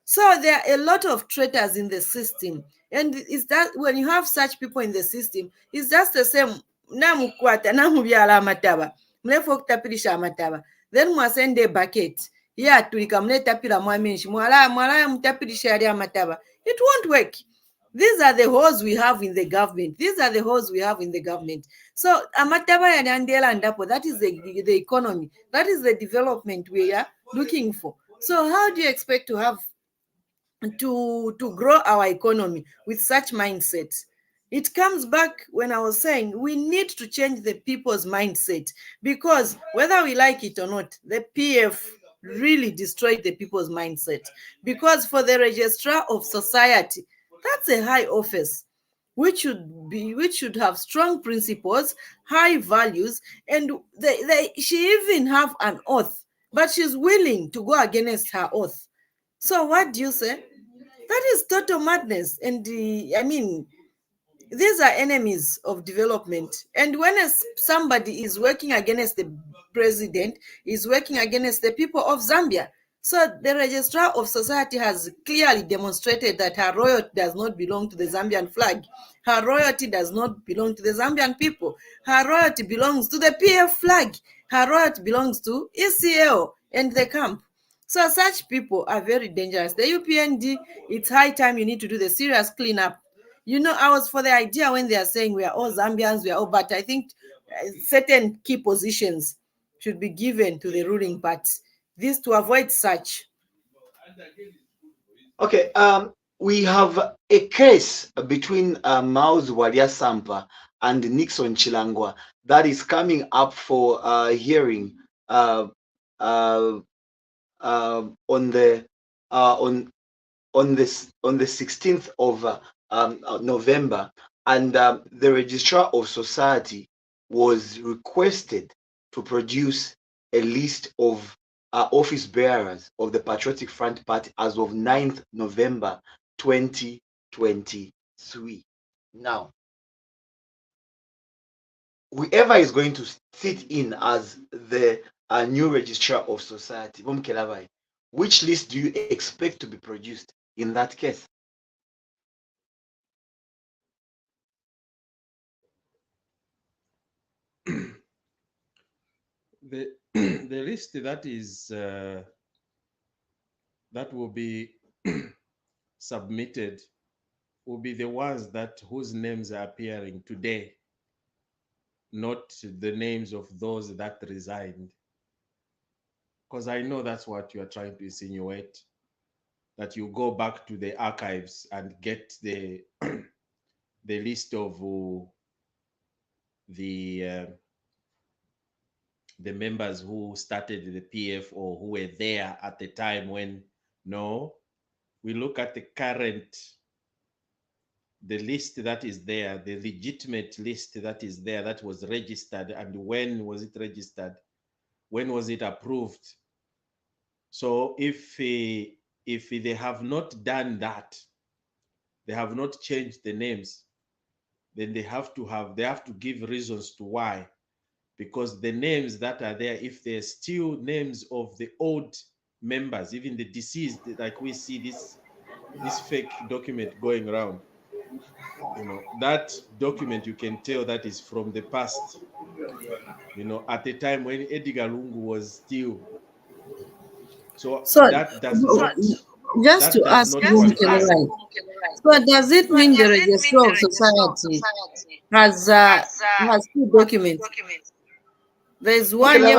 So there are a lot of traitors in the system. And is that when you have such people in the system, it's just the same. Namukwata, namubyala amataba. Mlefu okutapirisha amataba. Then mwasende bucket. Yeah, tulika mletapira mwamenshi. Mwala mutapirisha yali amataba. It won't work. These are the holes we have in the government. These are the holes we have in the government. So amataba yanandela ndapo, that is the economy. That is the development we are looking for. So how do you expect to have to grow our economy with such mindsets? It comes back when I was saying we need to change the people's mindset, because whether we like it or not, the PF really destroyed the people's mindset. Because for the registrar of society, that's a high office which should have strong principles, high values, and she even have an oath, but she's willing to go against her oath. So what do you say? That is total madness. And I mean, these are enemies of development. And when somebody is working against the president, is working against the people of Zambia. So the registrar of society has clearly demonstrated that her royalty does not belong to the Zambian flag. Her royalty does not belong to the Zambian people. Her royalty belongs to the PF flag. Her royalty belongs to ECL and the camp. So such people are very dangerous. The UPND, it's high time you need to do the serious cleanup. You know, I was for the idea when they are saying we are all Zambians, we are all, but I think certain key positions should be given to the ruling party. This to avoid such. Okay, we have a case between Maus Walia Sampa and Nixon Chilangwa that is coming up for hearing uh, uh, on the on the 16th of November, and the registrar of society was requested to produce a list of office bearers of the Patriotic Front Party as of 9th November 2023. Now, whoever is going to sit in as the new registrar of society, Mukelabai, which list do you expect to be produced in that case? The the list that is that will be submitted will be the ones that whose names are appearing today, not the names of those that resigned. Because I know that's what you are trying to insinuate, that you go back to the archives and get the the list of the members who started the PF or who were there at the time when. No, we look at the current, the list that is there, the legitimate list that is there, that was registered, and when was it registered, when was it approved. So if they have not done that, they have not changed the names, then they have to give reasons to why. Because the names that are there, if they're still names of the old members, even the deceased, like we see this fake document going around, that document, you can tell that is from the past, at the time when Edgar Lungu was still. So So that does not just to ask you, qualify. so does it mean the registrar of society has two documents? There's one year.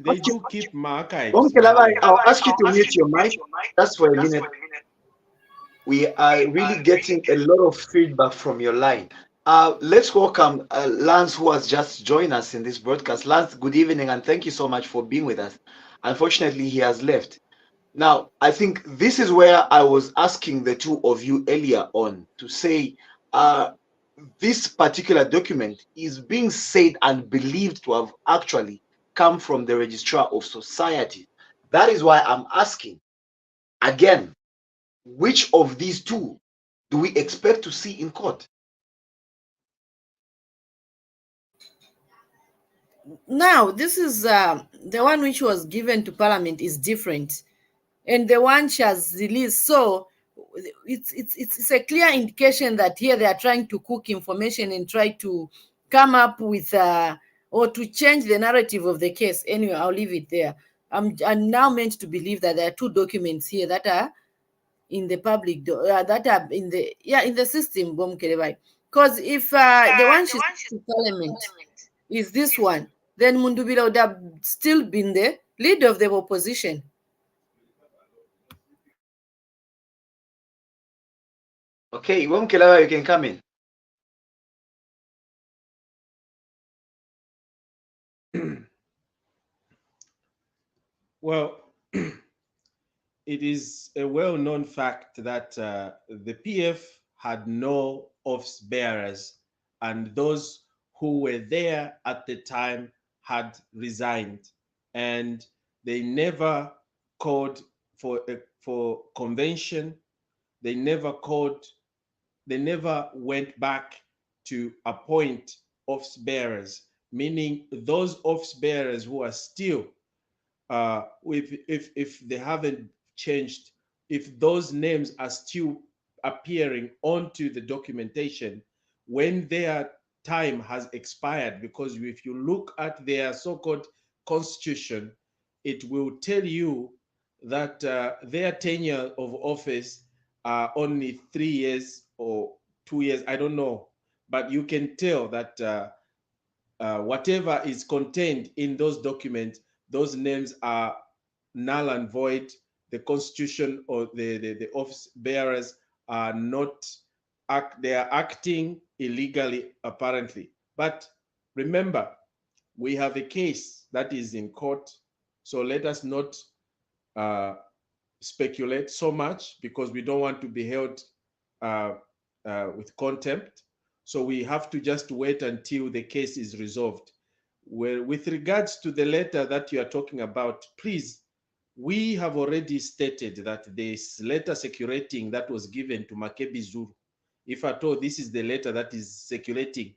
They do keep archives. Mukelabai, I'll ask you to mute your mic just for a minute. We are really getting a lot of feedback from your line. Let's welcome Lance, who has just joined us in this broadcast. Lance, good evening, and thank you so much for being with us. Unfortunately, he has left. Now, I think this is where I was asking the two of you earlier on to say this particular document is being said and believed to have actually come from the registrar of society. That is why I'm asking again, Which of these two do we expect to see in court? Now, this is the one which was given to Parliament is different, and the one she has released. So it's a clear indication that here they are trying to cook information and try to come up with or to change the narrative of the case. Anyway, I'll leave it there. I'm now meant to believe that there are two documents here that are in the public that are in the system, Mukelabai. Because if the one she's to Parliament is this one, then Mundubila would have still been the leader of the opposition. Okay, Mukelabai, you can come in. Well, it is a well-known fact that the PF had no office bearers, and those who were there at the time had resigned, and they never called for convention. They never went back to appoint office bearers, meaning those office bearers who are still if they haven't changed, if those names are still appearing onto the documentation when their time has expired, because if you look at their so-called constitution, it will tell you that their tenure of office are only 3 years or 2 years, I don't know, but you can tell that whatever is contained in those documents, those names are null and void. The constitution or the office bearers are not they are acting illegally apparently. But remember, we have a case that is in court, so let us not speculate so much, because we don't want to be held with contempt. So we have to just wait until the case is resolved. Well, with regards to the letter that you are talking about, please, we have already stated that this letter circulating that was given to Makebi Zulu, if at all this is the letter that is circulating,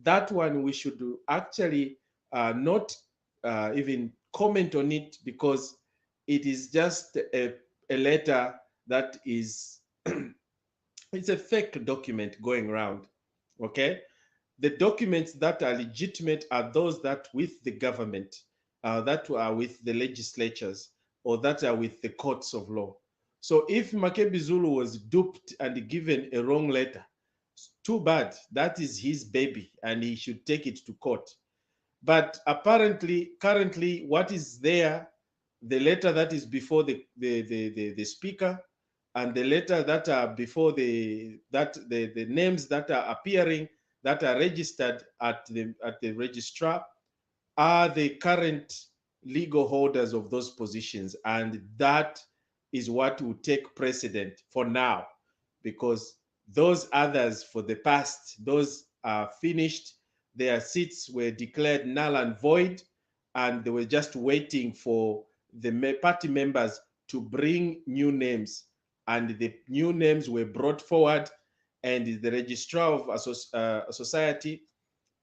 that one we should actually not even comment on it, because it is just a letter that is it's a fake document going around. Okay, the documents that are legitimate are those that with the government, that are with the legislatures, or that are with the courts of law. So if Makebi Zulu was duped and given a wrong letter, too bad. That is his baby, and he should take it to court. But apparently, currently, what is there, the letter that is before the speaker, and the letter that are before the names that are appearing, that are registered at the registrar, are the current legal holders of those positions, and that is what will take precedent for now, because those others for the past, those are finished. Their seats were declared null and void, and they were just waiting for the party members to bring new names, and the new names were brought forward, and the registrar of a society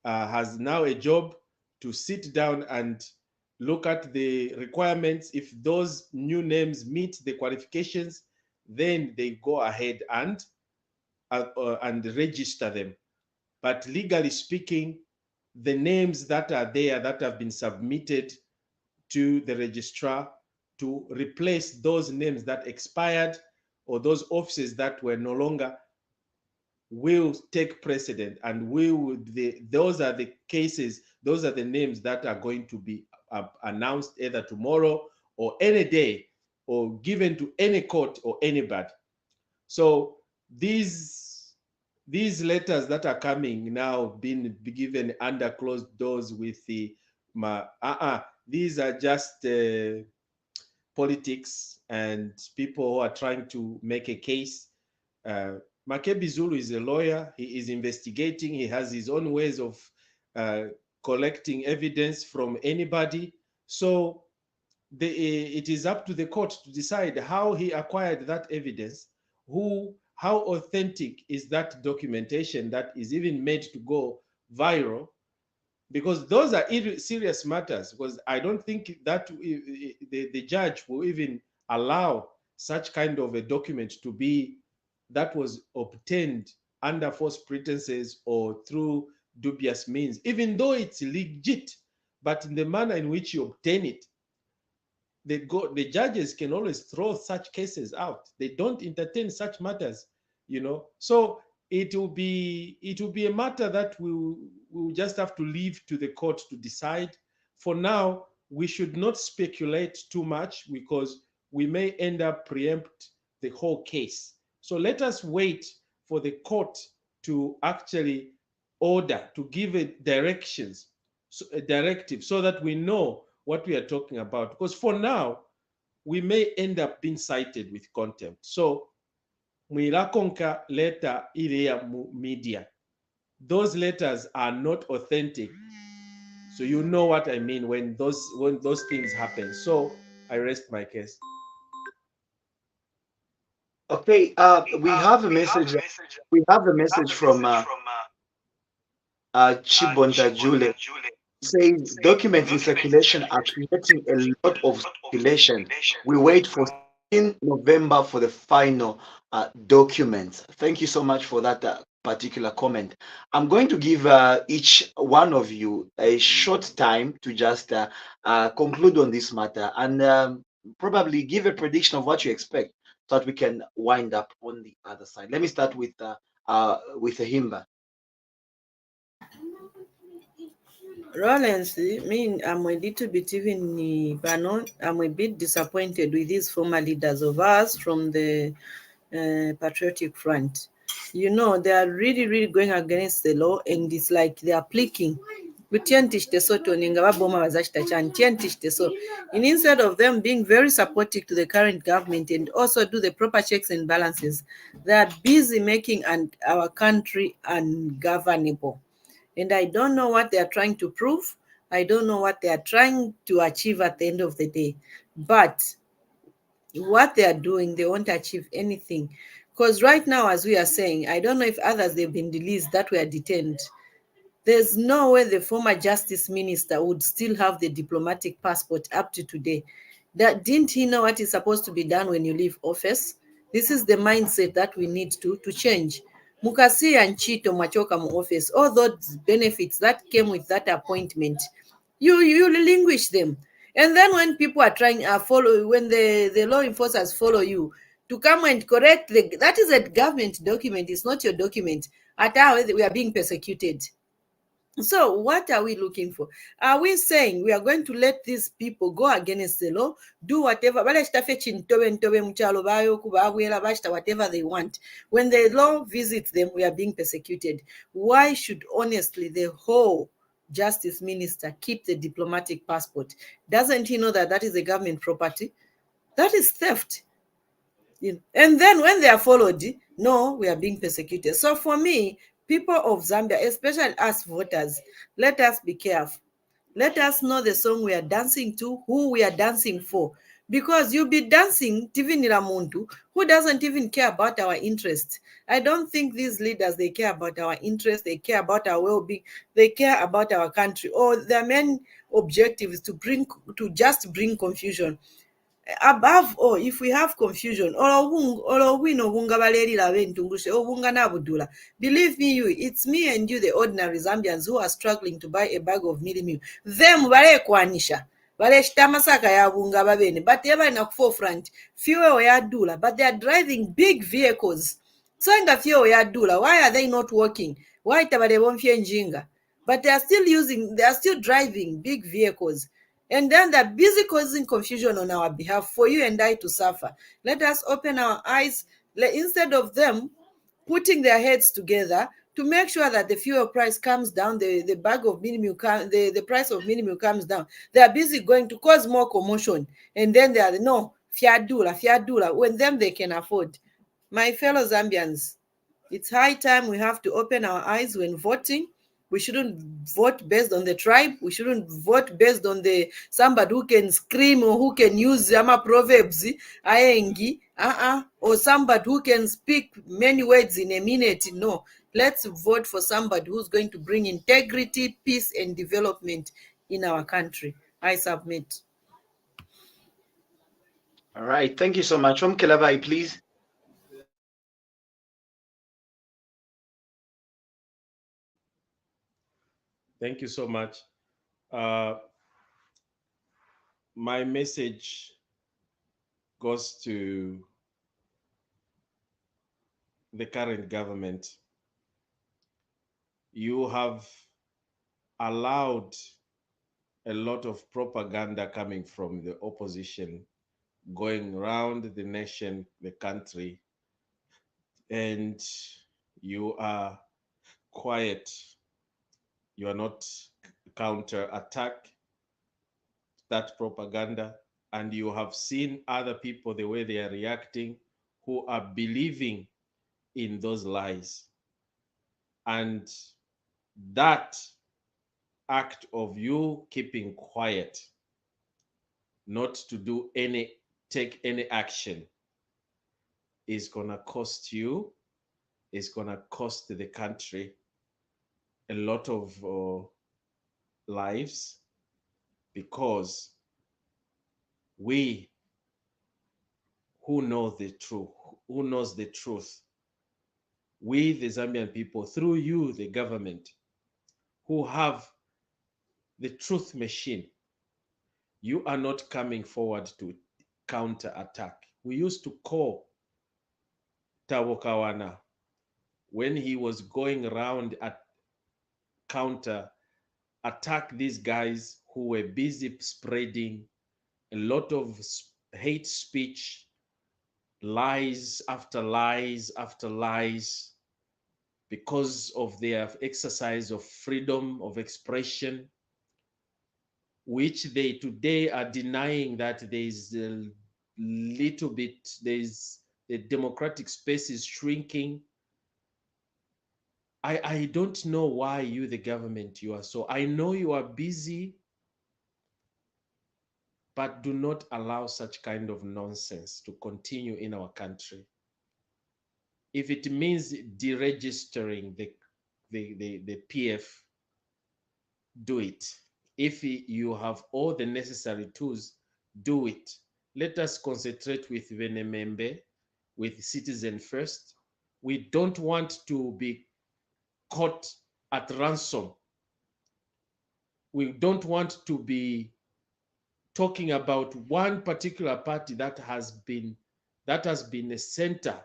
has now a job to sit down and look at the requirements. If those new names meet the qualifications, then they go ahead and register them. But legally speaking, the names that are there that have been submitted to the registrar to replace those names that expired, or those offices that were no longer, will take precedent, and those are the cases, those are the names that are going to be announced either tomorrow or any day, or given to any court or anybody. So these letters that are coming now, being given under closed doors with the these are just politics and people who are trying to make a case. Makebi Zulu is a lawyer. He is investigating. He has his own ways of collecting evidence from anybody. So it is up to the court to decide how he acquired that evidence, how authentic is that documentation that is even made to go viral, because those are serious matters. Because I don't think that the judge will even allow such kind of a document to be that was obtained under false pretenses or through dubious means, even though it's legit, but in the manner in which you obtain it, the judges can always throw such cases out. They don't entertain such matters, So it will be a matter that we'll just have to leave to the court to decide. For now, we should not speculate too much because we may end up preempt the whole case. So let us wait for the court to actually order, to give it directions, a directive, so that we know what we are talking about. Because for now, we may end up being cited with contempt. So mwirakonka letter irea media. Those letters are not authentic. So you know what I mean when those things happen. So I rest my case. Okay, we have a message. We have a message from Chibonta Jule. Says documents in circulation are creating a lot of speculation. We wait for 16 November for the final documents. Thank you so much for that particular comment. I'm going to give each one of you a short time to just conclude on this matter and probably give a prediction of what you expect so that we can wind up on the other side. Let me start with Himba. Rollins, I mean, I'm a little bit even, I'm a bit disappointed with these former leaders of ours from the Patriotic Front. They are really, really going against the law, and it's like they are pleading. And instead of them being very supportive to the current government and also do the proper checks and balances, they are busy making our country ungovernable. And I don't know what they are trying to prove. I don't know what they are trying to achieve at the end of the day. But what they are doing, they won't achieve anything. Because right now, as we are saying, I don't know if others, they've been released that were detained. There's no way the former justice minister would still have the diplomatic passport up to today. Didn't he know what is supposed to be done when you leave office? This is the mindset that we need to change. Mukasi and Chito Machoka mu office, all those benefits that came with that appointment, you relinquish them. And then when people are trying follow, when the law enforcers follow you to come and correct that is a government document, it's not your document. At our, we are being persecuted. So what are we looking for? Are we saying we are going to let these people go against the law, do whatever, whatever they want? When the law visits them, we are being persecuted. Why should honestly the whole justice minister keep the diplomatic passport? Doesn't he know that is a government property? That is theft. And then when they are followed, no, we are being persecuted. So for me, people of Zambia, especially us voters, let us be careful. Let us know the song we are dancing to, who we are dancing for. Because you'll be dancing Tivinira Muntu, who doesn't even care about our interests. I don't think these leaders, they care about our interests, they care about our well-being, they care about our country. Or their main objective is to just bring confusion. Above all, if we have confusion, believe me, it's me and you, the ordinary Zambians, who are struggling to buy a bag of millimil. Them balekwanisha baleshitamasaka yabunga babene, but they are in a forefront. Fuel yadula, but they are driving big vehicles. So in the fuel yadula, why are they not working? Why tabalebonfye njinga? But they are still driving big vehicles. And then they're busy causing confusion on our behalf for you and I to suffer. Let us open our eyes, instead of them putting their heads together to make sure that the fuel price comes down, the bag of minimum, the price of minimum comes down. They are busy going to cause more commotion. And then they are, no, fiadula, when them they can afford. My fellow Zambians, it's high time we have to open our eyes when voting. We shouldn't vote based on the tribe. We shouldn't vote based on the somebody who can scream or who can use ama proverbs, aengi, or somebody who can speak many words in a minute. No, let's vote for somebody who's going to bring integrity, peace, and development in our country. I submit. All right, thank you so much. Mukelabai, please. Thank you so much. Uh, my message goes to the current government. You have allowed a lot of propaganda coming from the opposition going around the nation, the country, and you are quiet. You are not counter-attack that propaganda, and you have seen other people, the way they are reacting, who are believing in those lies. And that act of you keeping quiet, not to do take any action, is gonna cost you, is gonna cost the country a lot of lives, because we who know the truth, who knows the truth, we the Zambian people, through you the government, who have the truth machine, you are not coming forward to counter attack. We used to call Tawokawana when he was going around at counter attack these guys who were busy spreading a lot of hate speech, lies after lies after lies, because of their exercise of freedom of expression, which they today are denying that there is a little bit, there's the democratic space is shrinking. I don't know why you, the government, you are so, I know you are busy, but do not allow such kind of nonsense to continue in our country. If it means deregistering the PF, do it. If you have all the necessary tools, do it. Let us concentrate with Venemembe, with Citizen First. We don't want to be caught at ransom. We don't want to be talking about one particular party that has been a center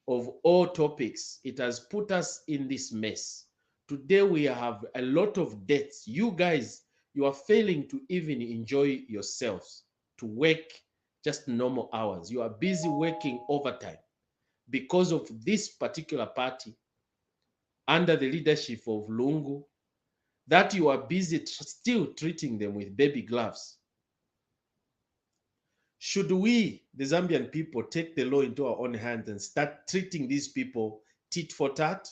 of all topics. It has put us in this mess. Today we have a lot of debts. You guys, you are failing to even enjoy yourselves, to work just normal hours. You are busy working overtime because of this particular party under the leadership of Lungu, that you are busy still treating them with baby gloves. Should we, the Zambian people, take the law into our own hands and start treating these people tit for tat?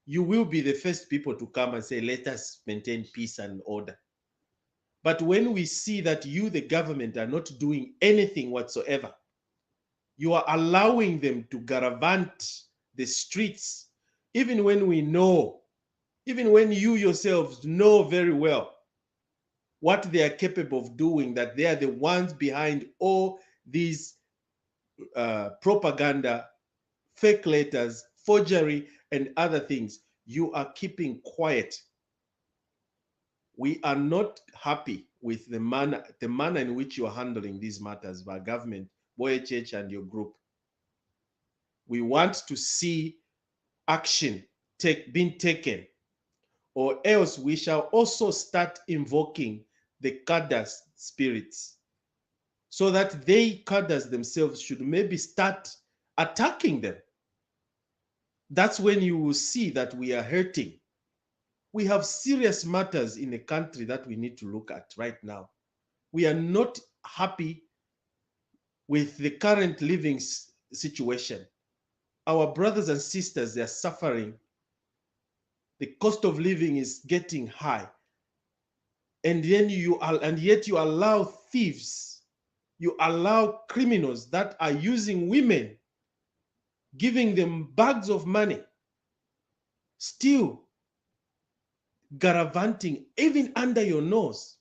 You will be the first people to come and say, let us maintain peace and order. But when we see that you, the government, are not doing anything whatsoever, you are allowing them to garavant the streets, even when we know, even when you yourselves know very well what they are capable of doing, that they are the ones behind all these propaganda, fake letters, forgery, and other things. You are keeping quiet. We are not happy with the manner in which you are handling these matters by government, Boye Church, and your group. We want to see action being taken, or else we shall also start invoking the cadres spirits, so that they cadres themselves should maybe start attacking them. That's when you will see that we are hurting. We have serious matters in the country that we need to look at right now. We are not happy with the current living situation. Our brothers and sisters, they are suffering The cost of living is getting high. And then yet you allow thieves, you allow criminals that are using women, giving them bags of money, still gallivanting even under your nose,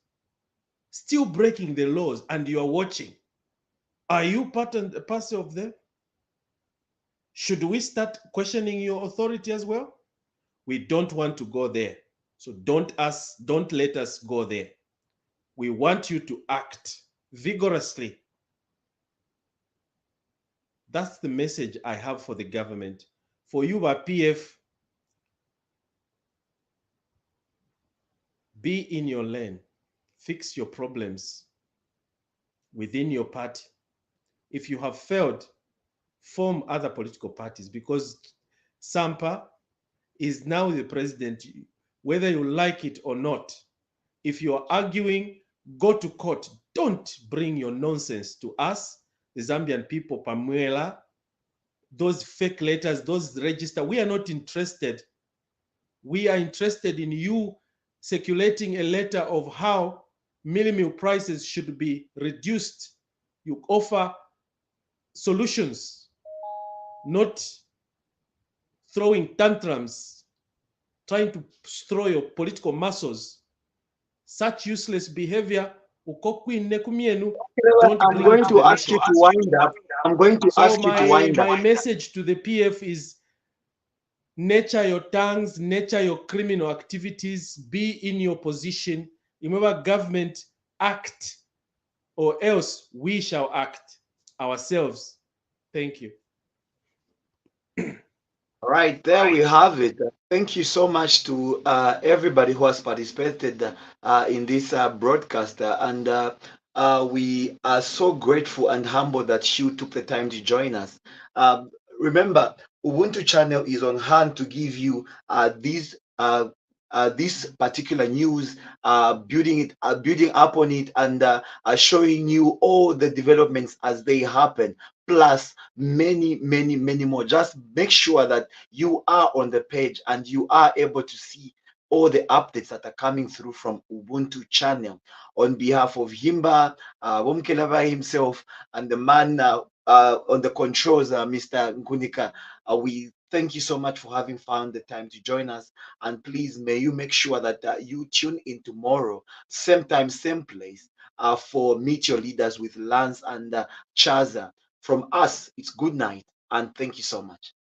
still breaking the laws, and you are watching. Are you part and parcel of them? Should we start questioning your authority as well? We don't want to go there. So don't let us go there. We want you to act vigorously. That's the message I have for the government. For you, PF, be in your lane. Fix your problems within your party. If you have failed, form other political parties, because Sampa is now the president, whether you like it or not. If you're arguing, go to court. Don't bring your nonsense to us, the Zambian people, Pamuela, those fake letters, those register. We are not interested. We are interested in you circulating a letter of how meal prices should be reduced. You offer solutions, not throwing tantrums, trying to throw your political muscles. Such useless behavior, don't I'm bring going it to to the ask nation. you to wind up. I'm going to So ask you to wind my up. message to the PF is, nurture your tongues, nurture your criminal activities, be in your position. Remember, government, act, or else we shall act ourselves. Thank you. All right, there we have it. Thank you so much to everybody who has participated in this broadcast. We are so grateful and humble that you took the time to join us. Remember, Ubuntu channel is on hand to give you this particular news, building upon it, and showing you all the developments as they happen, plus many, many, many more. Just make sure that you are on the page and you are able to see all the updates that are coming through from Ubuntu channel. On behalf of Himba, Mukelabai himself, and the man on the controls, Mr. Nkunika, we thank you so much for having found the time to join us. And please, may you make sure that you tune in tomorrow, same time, same place, for Meet Your Leaders with Lance and Chaza. From us, it's good night, and thank you so much.